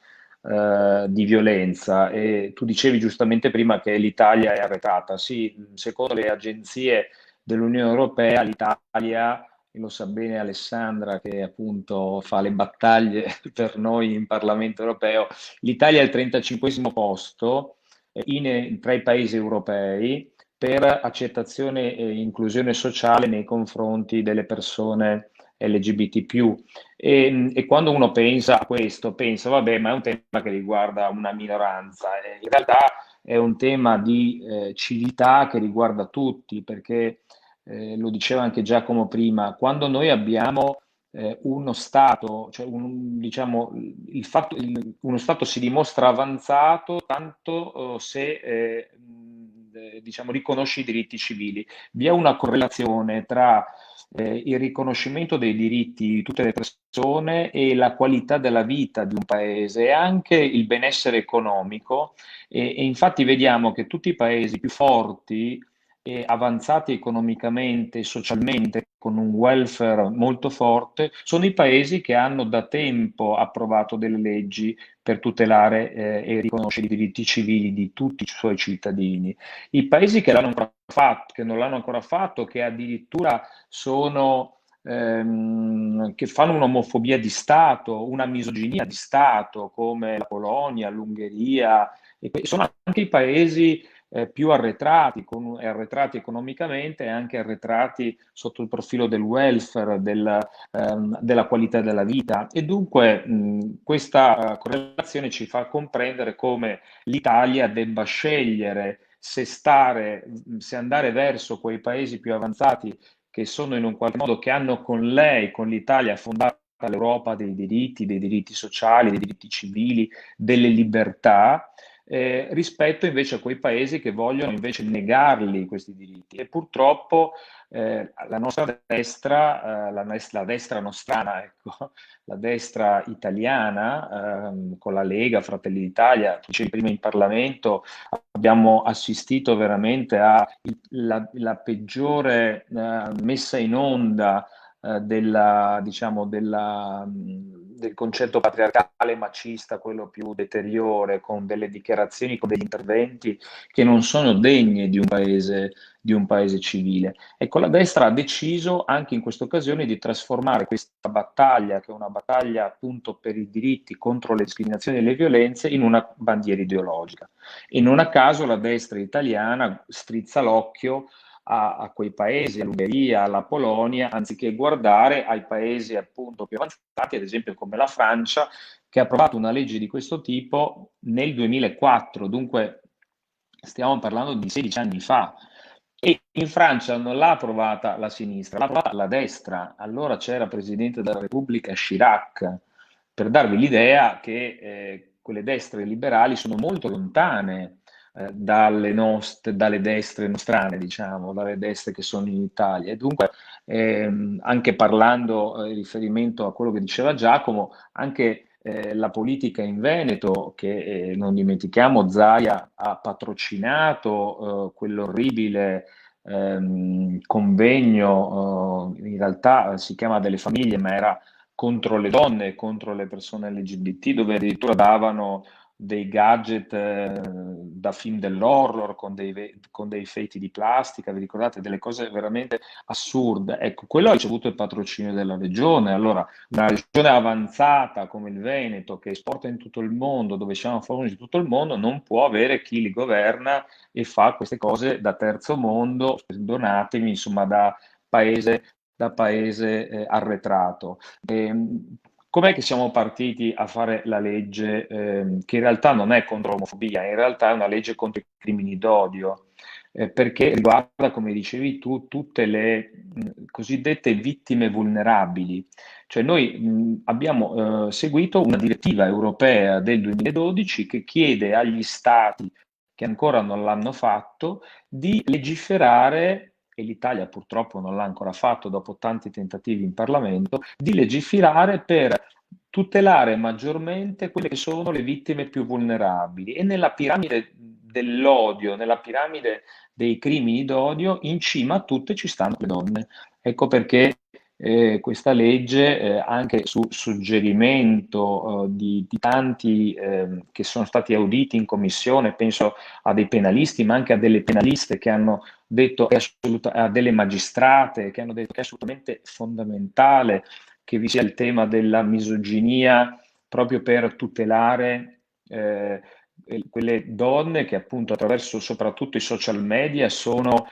di violenza. E tu dicevi giustamente prima che l'Italia è arretrata. Sì, secondo le agenzie dell'Unione Europea, l'Italia, e lo sa bene Alessandra che appunto fa le battaglie per noi in Parlamento europeo, l'Italia è al 35esimo posto tra i paesi europei per accettazione e inclusione sociale nei confronti delle persone LGBT+. E quando uno pensa a questo, pensa, vabbè, ma è un tema che riguarda una minoranza. In realtà è un tema di civiltà che riguarda tutti, perché lo diceva anche Giacomo prima, quando noi abbiamo uno Stato, cioè diciamo, uno Stato si dimostra avanzato tanto se diciamo, riconosce i diritti civili. Vi è una correlazione tra il riconoscimento dei diritti di tutte le persone e la qualità della vita di un paese e anche il benessere economico e infatti vediamo che tutti i paesi più forti e avanzati economicamente e socialmente con un welfare molto forte sono i paesi che hanno da tempo approvato delle leggi per tutelare e riconoscere i diritti civili di tutti i suoi cittadini. I paesi che l'hanno ancora fatto, che non l'hanno ancora fatto, che addirittura che fanno un'omofobia di Stato, una misoginia di Stato, come la Polonia, l'Ungheria, e sono anche i paesi più arretrati, arretrati economicamente e anche arretrati sotto il profilo del welfare, della qualità della vita. E dunque questa correlazione ci fa comprendere come l'Italia debba scegliere se andare verso quei paesi più avanzati che sono in un qualche modo, che hanno con lei, con l'Italia, fondato l'Europa dei diritti sociali, dei diritti civili, delle libertà, rispetto invece a quei paesi che vogliono invece negarli questi diritti. E purtroppo la nostra destra, la destra nostrana, ecco, la destra italiana, con la Lega, Fratelli d'Italia, dicevi prima in Parlamento, abbiamo assistito veramente alla peggiore messa in onda diciamo, del concetto patriarcale macista, quello più deteriore, con delle dichiarazioni, con degli interventi che non sono degne di un paese civile. Ecco, la destra ha deciso anche in questa occasione di trasformare questa battaglia, che è una battaglia appunto per i diritti contro le discriminazioni e le violenze, in una bandiera ideologica. E non a caso la destra italiana strizza l'occhio a quei paesi, all'Ungheria, alla Polonia, anziché guardare ai paesi appunto più avanzati, ad esempio come la Francia, che ha approvato una legge di questo tipo nel 2004, dunque stiamo parlando di 16 anni fa. E in Francia non l'ha approvata la sinistra, l'ha approvata la destra. Allora c'era Presidente della Repubblica Chirac, per darvi l'idea che quelle destre liberali sono molto lontane dalle destre nostrane, diciamo, dalle destre che sono in Italia. E dunque, anche parlando in riferimento a quello che diceva Giacomo, anche la politica in Veneto, che non dimentichiamo, Zaia ha patrocinato quell'orribile convegno, in realtà si chiama delle famiglie, ma era contro le donne, contro le persone LGBT, dove addirittura davano dei gadget da film dell'horror con dei feti di plastica, vi ricordate? Delle cose veramente assurde. Ecco, quello ha ricevuto il patrocinio della regione. Allora, una regione avanzata come il Veneto, che esporta in tutto il mondo, dove siamo famosi in tutto il mondo, non può avere chi li governa e fa queste cose da terzo mondo, donatemi, insomma, da paese arretrato. Com'è che siamo partiti a fare la legge che in realtà non è contro l'omofobia, in realtà è una legge contro i crimini d'odio, perché riguarda, come dicevi tu, tutte le cosiddette vittime vulnerabili. Cioè noi abbiamo seguito una direttiva europea del 2012 che chiede agli stati che ancora non l'hanno fatto di legiferare, e l'Italia purtroppo non l'ha ancora fatto dopo tanti tentativi in Parlamento, di legiferare per tutelare maggiormente quelle che sono le vittime più vulnerabili. E nella piramide dell'odio, nella piramide dei crimini d'odio, in cima a tutte ci stanno le donne. Ecco perché questa legge, anche su suggerimento di tanti che sono stati auditi in commissione, penso a dei penalisti, ma anche a delle penaliste che hanno detto a delle magistrate che hanno detto che è assolutamente fondamentale che vi sia il tema della misoginia proprio per tutelare quelle donne che appunto attraverso soprattutto i social media sono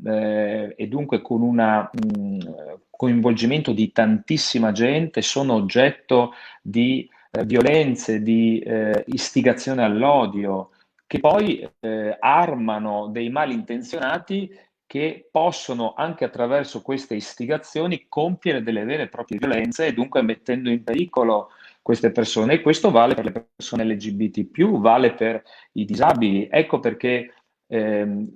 e dunque con un coinvolgimento di tantissima gente sono oggetto di violenze, di istigazione all'odio, che poi armano dei malintenzionati che possono anche attraverso queste istigazioni compiere delle vere e proprie violenze e dunque mettendo in pericolo queste persone. E questo vale per le persone LGBT+, vale per i disabili. Ecco perché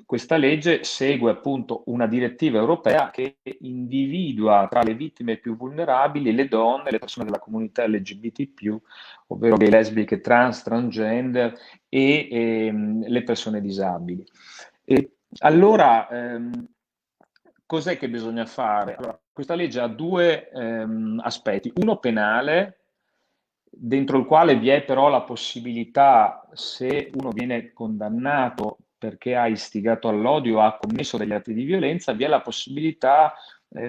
questa legge segue appunto una direttiva europea che individua tra le vittime più vulnerabili le donne, le persone della comunità LGBT+, ovvero gay, lesbiche, trans, transgender e le persone disabili. E allora, cos'è che bisogna fare? Allora, questa legge ha due aspetti, uno penale, dentro il quale vi è però la possibilità, se uno viene condannato perché ha istigato all'odio o ha commesso degli atti di violenza, vi è la possibilità,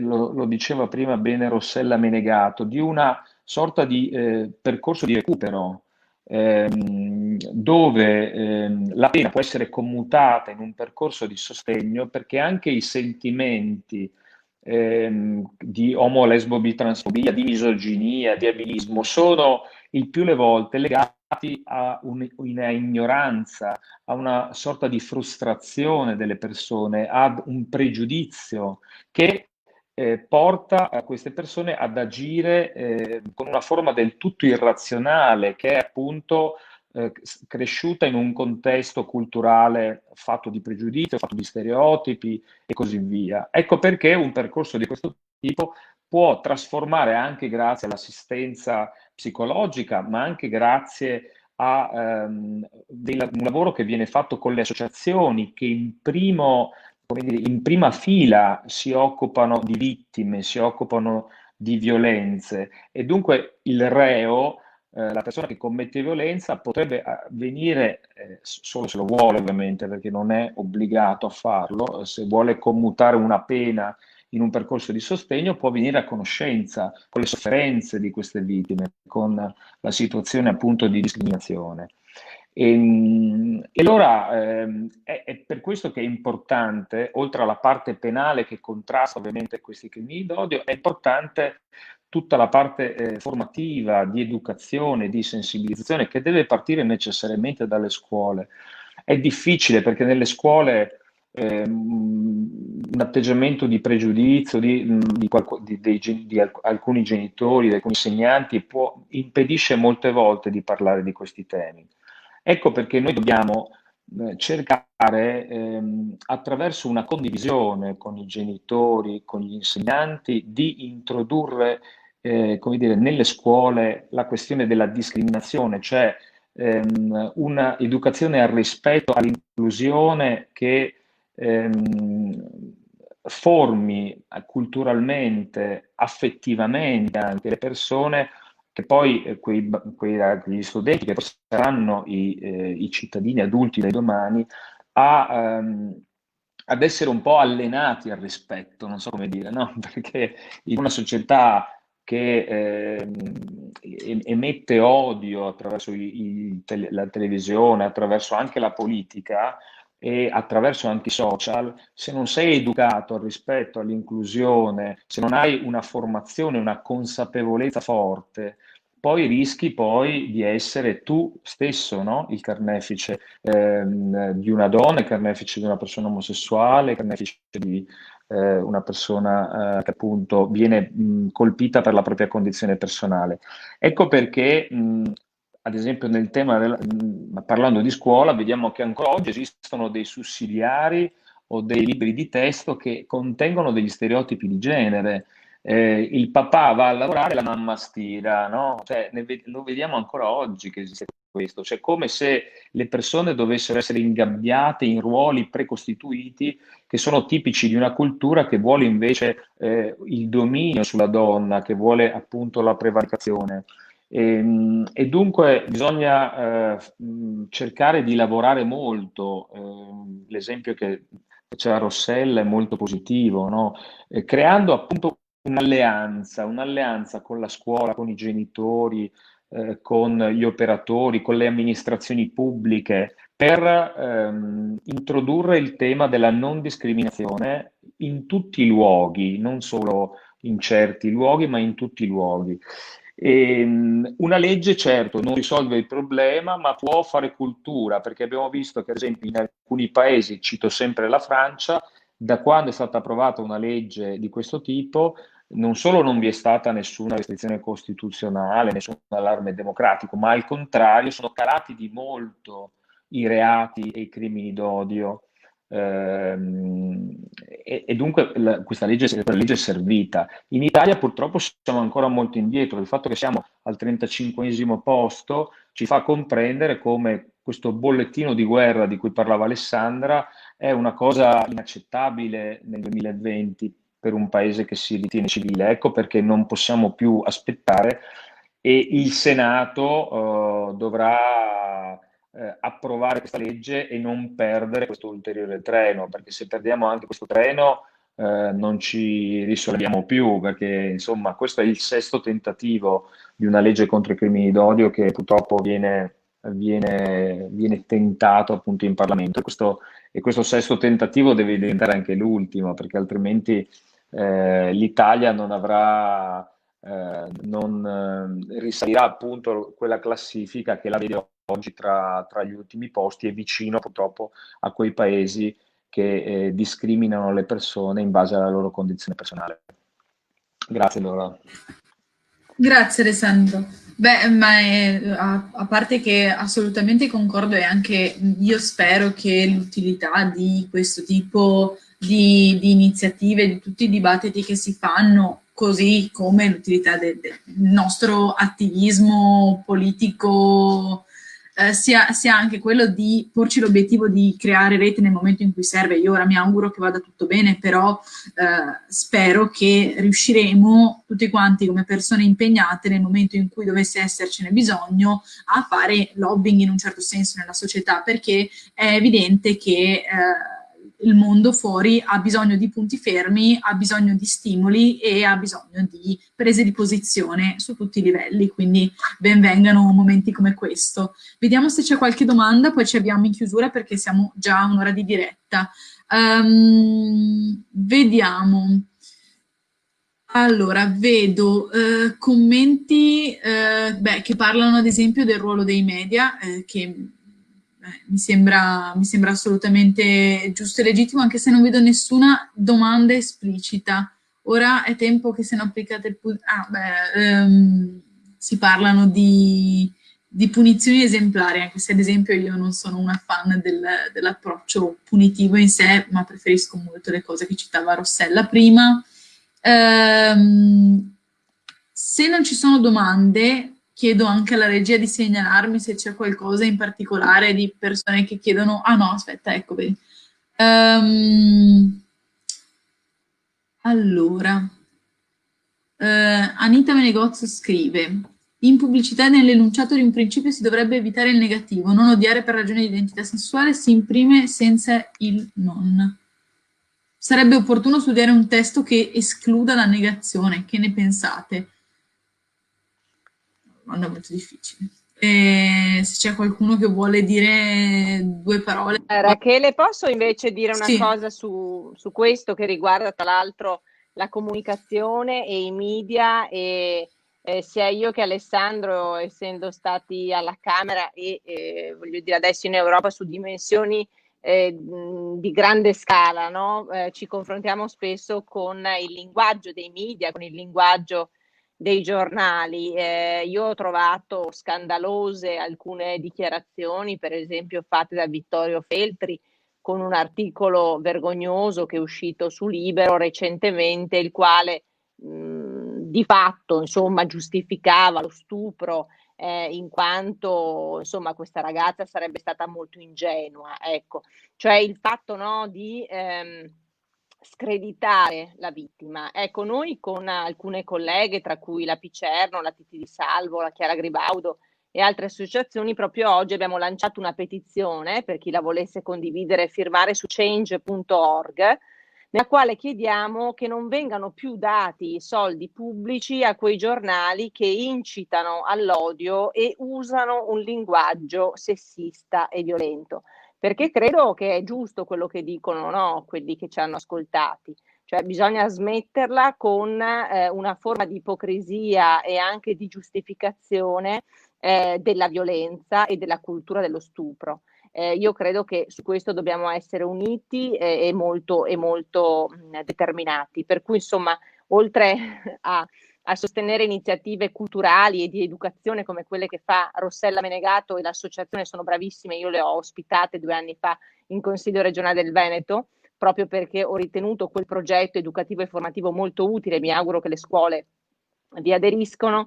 lo diceva prima bene Rossella Menegato, di una sorta di percorso di recupero, dove la pena può essere commutata in un percorso di sostegno perché anche i sentimenti di omo, lesbo, bitransfobia, di misoginia, di abilismo sono il più le volte legati a una ignoranza, a una sorta di frustrazione delle persone, ad un pregiudizio che porta a queste persone ad agire con una forma del tutto irrazionale, che è appunto cresciuta in un contesto culturale fatto di pregiudizio, fatto di stereotipi e così via. Ecco perché un percorso di questo tipo può trasformare, anche grazie all'assistenza psicologica, ma anche grazie a un lavoro che viene fatto con le associazioni che come dire, in prima fila si occupano di vittime, si occupano di violenze e dunque il reo, la persona che commette violenza, potrebbe venire, solo se lo vuole ovviamente, perché non è obbligato a farlo, se vuole commutare una pena in un percorso di sostegno, può venire a conoscenza con le sofferenze di queste vittime, con la situazione appunto di discriminazione. E allora è per questo che è importante, oltre alla parte penale che contrasta ovviamente questi crimini d'odio, è importante tutta la parte formativa, di educazione, di sensibilizzazione, che deve partire necessariamente dalle scuole. È difficile perché nelle scuole un atteggiamento di pregiudizio di alcuni genitori, di alcuni insegnanti, impedisce molte volte di parlare di questi temi. Ecco perché noi dobbiamo cercare, attraverso una condivisione con i genitori, con gli insegnanti, di introdurre, come dire, nelle scuole la questione della discriminazione, cioè una educazione al rispetto, all'inclusione che formi culturalmente, affettivamente anche le persone, che poi quegli studenti che poi saranno i cittadini adulti del domani, ad essere un po' allenati al rispetto, non so come dire, no? Perché in una società che emette odio attraverso la televisione, attraverso anche la politica e attraverso anche i social, se non sei educato al rispetto, all'inclusione, se non hai una formazione, una consapevolezza forte, poi rischi poi di essere tu stesso, no? Il carnefice di una donna, il carnefice di una persona omosessuale, il carnefice di una persona che appunto viene colpita per la propria condizione personale. Ecco perché, ad esempio, nel tema parlando di scuola, vediamo che ancora oggi esistono dei sussidiari o dei libri di testo che contengono degli stereotipi di genere. Il papà va a lavorare, la mamma stira, no? Cioè, lo vediamo ancora oggi che esiste questo, cioè come se le persone dovessero essere ingabbiate in ruoli precostituiti che sono tipici di una cultura che vuole invece il dominio sulla donna, che vuole appunto la prevaricazione. E dunque bisogna cercare di lavorare molto. L'esempio che faceva Rossella è molto positivo, no? Creando appunto un'alleanza con la scuola, con i genitori, con gli operatori, con le amministrazioni pubbliche, per introdurre il tema della non discriminazione in tutti i luoghi, non solo in certi luoghi, ma in tutti i luoghi. Una legge, certo, non risolve il problema, ma può fare cultura, perché abbiamo visto che, ad esempio, in alcuni paesi, cito sempre la Francia, da quando è stata approvata una legge di questo tipo, non solo non vi è stata nessuna restrizione costituzionale, nessun allarme democratico, ma al contrario sono calati di molto i reati e i crimini d'odio. E dunque questa legge è servita. In Italia purtroppo siamo ancora molto indietro, il fatto che siamo al 35esimo posto ci fa comprendere come questo bollettino di guerra di cui parlava Alessandra è una cosa inaccettabile nel 2020 per un paese che si ritiene civile. Ecco perché non possiamo più aspettare e il Senato dovrà approvare questa legge e non perdere questo ulteriore treno, perché se perdiamo anche questo treno non ci risolviamo più, perché insomma questo è il sesto tentativo di una legge contro i crimini d'odio che purtroppo viene tentato appunto in Parlamento e questo sesto tentativo deve diventare anche l'ultimo, perché altrimenti l'Italia non avrà, non risalirà appunto quella classifica che la vede oggi tra gli ultimi posti e vicino purtroppo a quei paesi che discriminano le persone in base alla loro condizione personale. Grazie Laura. Grazie Alessandro. Beh, a parte che assolutamente concordo e anche io spero che l'utilità di questo tipo di iniziative, di tutti i dibattiti che si fanno, così come l'utilità del nostro attivismo politico, sia anche quello di porci l'obiettivo di creare rete nel momento in cui serve. Io ora mi auguro che vada tutto bene, però spero che riusciremo tutti quanti come persone impegnate nel momento in cui dovesse essercene bisogno a fare lobbying in un certo senso nella società, perché è evidente che il mondo fuori ha bisogno di punti fermi, ha bisogno di stimoli e ha bisogno di prese di posizione su tutti i livelli, quindi ben vengano momenti come questo. Vediamo se c'è qualche domanda, poi ci avviamo in chiusura perché siamo già a un'ora di diretta. Vediamo. Allora, vedo commenti che parlano ad esempio del ruolo dei media, che mi sembra assolutamente giusto e legittimo, anche se non vedo nessuna domanda esplicita. Ora è tempo che siano applicate si parlano di punizioni esemplari, anche se ad esempio io non sono una fan dell'approccio punitivo in sé, ma preferisco molto le cose che citava Rossella prima. Se non ci sono domande, chiedo anche alla regia di segnalarmi se c'è qualcosa in particolare di persone che chiedono... Ah no, aspetta, ecco, vedi. Allora, Anita Menegozzo scrive: in pubblicità e nell'enunciato di un principio si dovrebbe evitare il negativo, non odiare per ragioni di identità sessuale, si imprime senza il non. Sarebbe opportuno studiare un testo che escluda la negazione. Che ne pensate? Domanda molto difficile. Se c'è qualcuno che vuole dire due parole. Rachele, posso invece dire una Sì. cosa su questo che riguarda tra l'altro la comunicazione e i media e sia io che Alessandro, essendo stati alla Camera e voglio dire adesso in Europa su dimensioni di grande scala, no? Ci confrontiamo spesso con il linguaggio dei media, con il linguaggio dei giornali. Io ho trovato scandalose alcune dichiarazioni, per esempio fatte da Vittorio Feltri, con un articolo vergognoso che è uscito su Libero recentemente, il quale di fatto insomma giustificava lo stupro in quanto insomma questa ragazza sarebbe stata molto ingenua, ecco, cioè il fatto, no, di screditare la vittima. Ecco, noi con alcune colleghe, tra cui la Picerno, la Titi Di Salvo, la Chiara Gribaudo e altre associazioni, proprio oggi abbiamo lanciato una petizione per chi la volesse condividere e firmare su change.org, nella quale chiediamo che non vengano più dati soldi pubblici a quei giornali che incitano all'odio e usano un linguaggio sessista e violento. Perché credo che è giusto quello che dicono, no, quelli che ci hanno ascoltati. Cioè bisogna smetterla con una forma di ipocrisia e anche di giustificazione della violenza e della cultura dello stupro. Io credo che su questo dobbiamo essere uniti e molto determinati. Per cui, insomma, oltre a sostenere iniziative culturali e di educazione come quelle che fa Rossella Menegato e l'associazione, sono bravissime, io le ho ospitate 2 anni fa in Consiglio regionale del Veneto, proprio perché ho ritenuto quel progetto educativo e formativo molto utile. Mi auguro che le scuole vi aderiscano.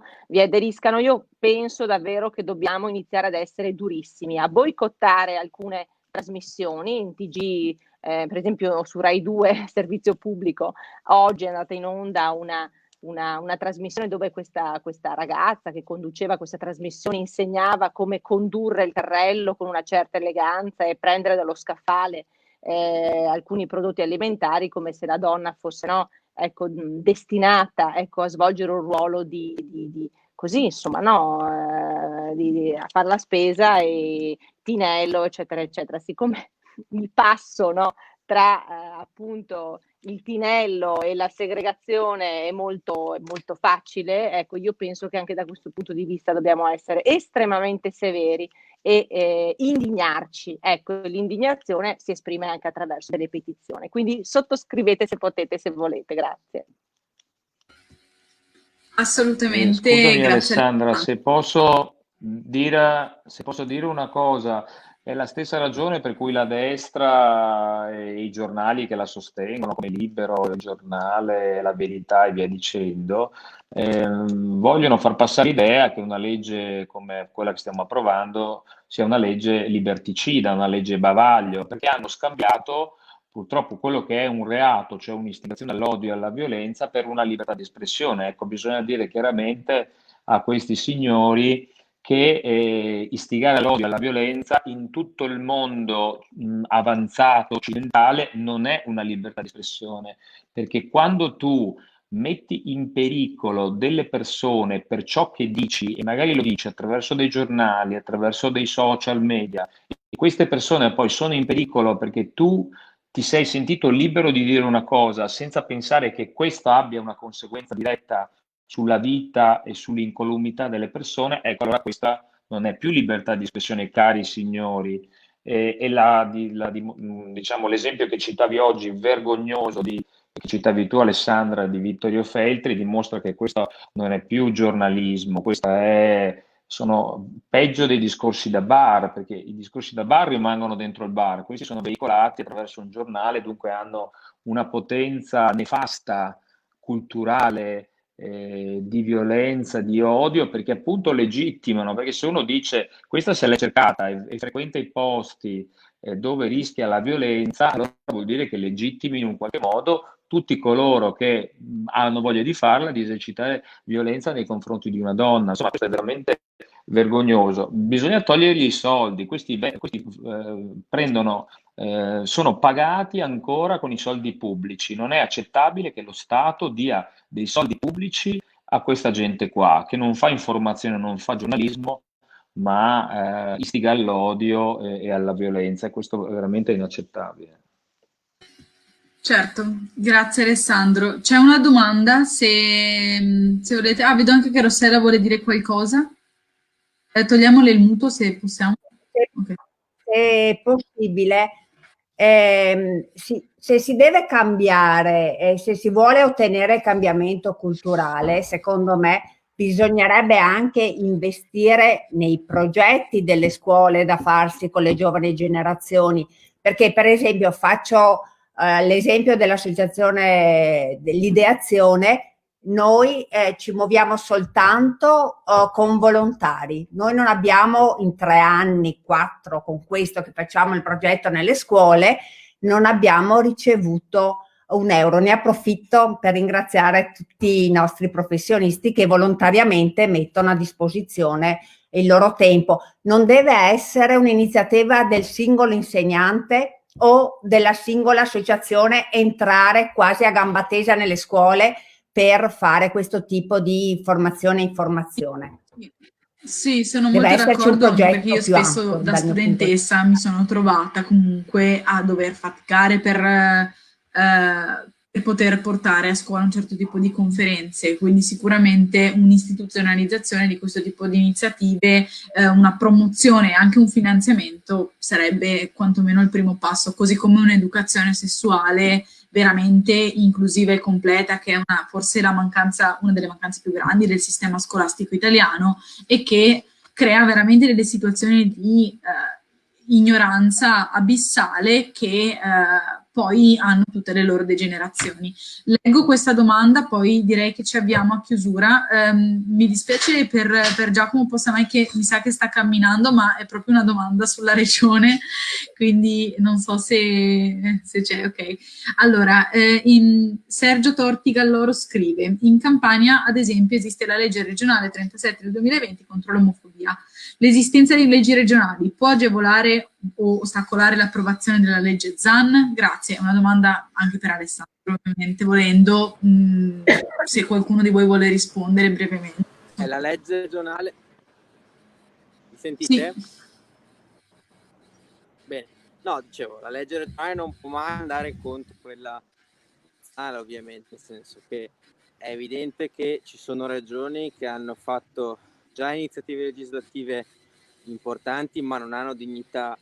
Io penso davvero che dobbiamo iniziare ad essere durissimi, a boicottare alcune trasmissioni in TG, per esempio su Rai 2, servizio pubblico. Oggi è andata in onda una trasmissione dove questa ragazza che conduceva questa trasmissione insegnava come condurre il carrello con una certa eleganza e prendere dallo scaffale alcuni prodotti alimentari come se la donna fosse, no, ecco, destinata, ecco, a svolgere un ruolo di così, insomma, no, a fare la spesa e tinello, eccetera, eccetera. Siccome il passo, no, tra appunto il tinello e la segregazione è molto facile, ecco, io penso che anche da questo punto di vista dobbiamo essere estremamente severi e indignarci. Ecco, l'indignazione si esprime anche attraverso delle petizioni. Quindi sottoscrivete se potete, se volete. Grazie. Assolutamente, Scusami grazie. Alessandra, se posso dire una cosa, è la stessa ragione per cui la destra e i giornali che la sostengono, come Libero, il Giornale, La Verità e via dicendo, vogliono far passare l'idea che una legge come quella che stiamo approvando sia una legge liberticida, una legge bavaglio, perché hanno scambiato purtroppo quello che è un reato, cioè un'istigazione all'odio e alla violenza, per una libertà di espressione. Ecco, bisogna dire chiaramente a questi signori che istigare all'odio e alla violenza in tutto il mondo avanzato occidentale non è una libertà di espressione, perché quando tu metti in pericolo delle persone per ciò che dici, e magari lo dici attraverso dei giornali, attraverso dei social media, e queste persone poi sono in pericolo perché tu ti sei sentito libero di dire una cosa senza pensare che questa abbia una conseguenza diretta sulla vita e sull'incolumità delle persone, ecco, allora questa non è più libertà di espressione, cari signori. diciamo, l'esempio che citavi oggi, vergognoso, che citavi tu Alessandra, di Vittorio Feltri, dimostra che questo non è più giornalismo, sono peggio dei discorsi da bar, perché i discorsi da bar rimangono dentro il bar, questi sono veicolati attraverso un giornale, dunque hanno una potenza nefasta, culturale, di violenza, di odio, perché appunto legittimano, perché se uno dice questa se l'è cercata e frequenta i posti dove rischia la violenza, allora vuol dire che legittimi in un qualche modo tutti coloro che hanno voglia di farla, di esercitare violenza nei confronti di una donna. Insomma, questo è veramente vergognoso. Bisogna togliergli i soldi, questi sono pagati ancora con i soldi pubblici. Non è accettabile che lo Stato dia dei soldi pubblici a questa gente qua, che non fa informazione, non fa giornalismo, ma istiga all'odio e alla violenza, e questo è veramente inaccettabile. Certo, grazie Alessandro. C'è una domanda, se volete. Ah, vedo anche che Rossella vuole dire qualcosa. Togliamole il muto se possiamo. Ok. Se è possibile, se si deve cambiare, se si vuole ottenere cambiamento culturale, secondo me bisognerebbe anche investire nei progetti delle scuole da farsi con le giovani generazioni, perché per esempio faccio l'esempio dell'associazione dell'ideazione. Noi ci muoviamo soltanto con volontari. Noi non abbiamo in 3 anni, 4, con questo che facciamo il progetto nelle scuole, non abbiamo ricevuto un euro. Ne approfitto per ringraziare tutti i nostri professionisti che volontariamente mettono a disposizione il loro tempo. Non deve essere un'iniziativa del singolo insegnante o della singola associazione entrare quasi a gamba tesa nelle scuole per fare questo tipo di formazione e informazione. Sì, sono Deve molto esserci un d'accordo, anche perché progetto io più spesso ampio da dal mio punto di studentessa mi sono trovata comunque a dover faticare per poter portare a scuola un certo tipo di conferenze, quindi sicuramente un'istituzionalizzazione di questo tipo di iniziative, una promozione e anche un finanziamento sarebbe quantomeno il primo passo, così come un'educazione sessuale veramente inclusiva e completa, che è forse una delle mancanze più grandi del sistema scolastico italiano e che crea veramente delle situazioni di ignoranza abissale che poi hanno tutte le loro degenerazioni. Leggo questa domanda, poi direi che ci avviamo a chiusura. Mi dispiace per Giacomo Possamai, che mi sa che sta camminando, ma è proprio una domanda sulla regione, quindi non so se c'è, ok. Allora, Sergio Torti Galloro scrive: in Campania, ad esempio, esiste la legge regionale 37 del 2020 contro l'omofobia. L'esistenza di leggi regionali può agevolare o ostacolare l'approvazione della legge Zan? Grazie, è una domanda anche per Alessandro, ovviamente, volendo, se qualcuno di voi vuole rispondere brevemente. È la legge regionale. Mi sentite? Sì. Bene. No, dicevo, la legge regionale non può mai andare contro quella nazionale, ovviamente, nel senso che è evidente che ci sono regioni che hanno fatto già iniziative legislative importanti, ma non hanno dignità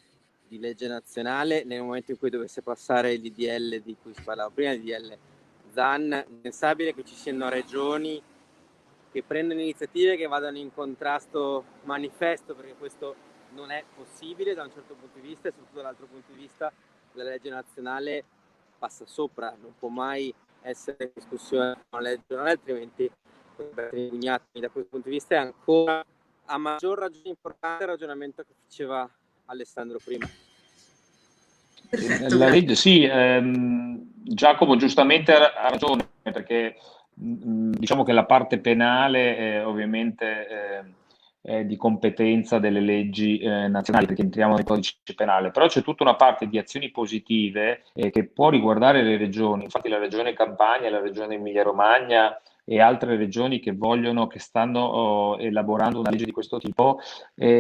di legge nazionale. Nel momento in cui dovesse passare il DDL di cui si parlava prima, il DDL Zan, è pensabile che ci siano regioni che prendono iniziative che vadano in contrasto manifesto, perché questo non è possibile da un certo punto di vista, e soprattutto dall'altro punto di vista la legge nazionale passa sopra, non può mai essere in discussione con la legge regionale, altrimenti potrebbe essere impugnati. Da questo punto di vista è ancora a maggior ragione importante il ragionamento che faceva Alessandro prima. Perfetto, la legge, sì, Giacomo giustamente ha ragione, perché diciamo che la parte penale è ovviamente è di competenza delle leggi nazionali, perché entriamo nel codice penale, però c'è tutta una parte di azioni positive che può riguardare le regioni. Infatti la regione Campania, la regione Emilia-Romagna e altre regioni che stanno elaborando una legge di questo tipo,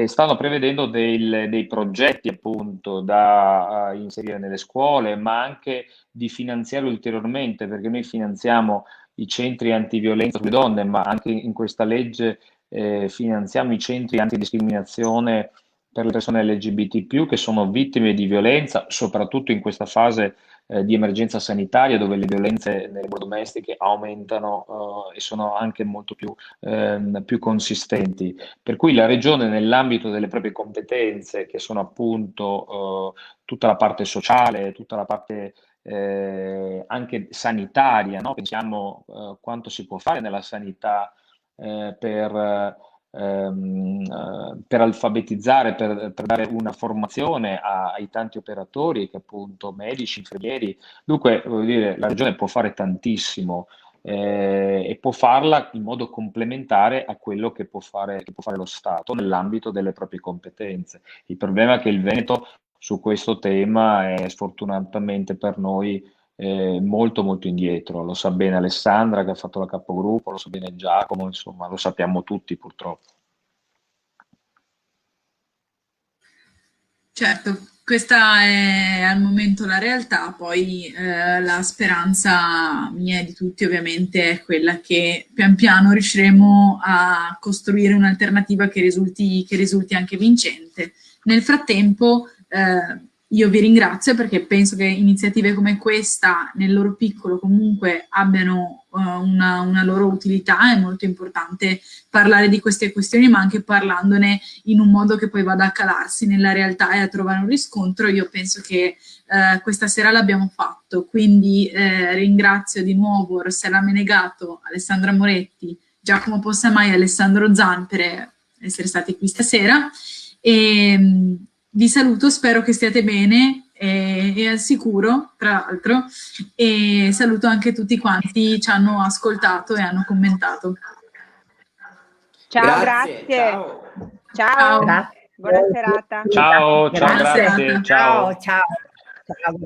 stanno prevedendo dei progetti appunto da inserire nelle scuole, ma anche di finanziare ulteriormente, perché noi finanziamo i centri antiviolenza sulle donne, ma anche in questa legge finanziamo i centri antidiscriminazione per le persone LGBT+, che sono vittime di violenza, soprattutto in questa fase di emergenza sanitaria, dove le violenze nelle mura domestiche aumentano e sono anche molto più consistenti. Per cui la Regione, nell'ambito delle proprie competenze, che sono appunto tutta la parte sociale, tutta la parte anche sanitaria, no? Pensiamo quanto si può fare nella sanità per alfabetizzare, per dare una formazione ai tanti operatori, che appunto medici, infermieri. Dunque, voglio dire, la Regione può fare tantissimo e può farla in modo complementare a quello che può fare lo Stato nell'ambito delle proprie competenze. Il problema è che il Veneto su questo tema è sfortunatamente per noi molto molto indietro. Lo sa bene Alessandra, che ha fatto la capogruppo, lo sa bene Giacomo, insomma, lo sappiamo tutti purtroppo. Certo, questa è al momento la realtà, poi la speranza mia e di tutti ovviamente è quella che pian piano riusciremo a costruire un'alternativa che risulti anche vincente. Nel frattempo io vi ringrazio, perché penso che iniziative come questa nel loro piccolo comunque abbiano una loro utilità. È molto importante parlare di queste questioni, ma anche parlandone in un modo che poi vada a calarsi nella realtà e a trovare un riscontro. Io penso che questa sera l'abbiamo fatto, quindi ringrazio di nuovo Rossella Menegato, Alessandra Moretti, Giacomo Possamai e Alessandro Zan per essere stati qui stasera, e vi saluto, spero che stiate bene e al sicuro, tra l'altro, e saluto anche tutti quanti ci hanno ascoltato e hanno commentato. Ciao, Grazie, grazie. ciao. Ciao. Grazie. Buona serata. Ciao, ciao, Buona grazie, serata. ciao. Ciao, ciao. Ciao.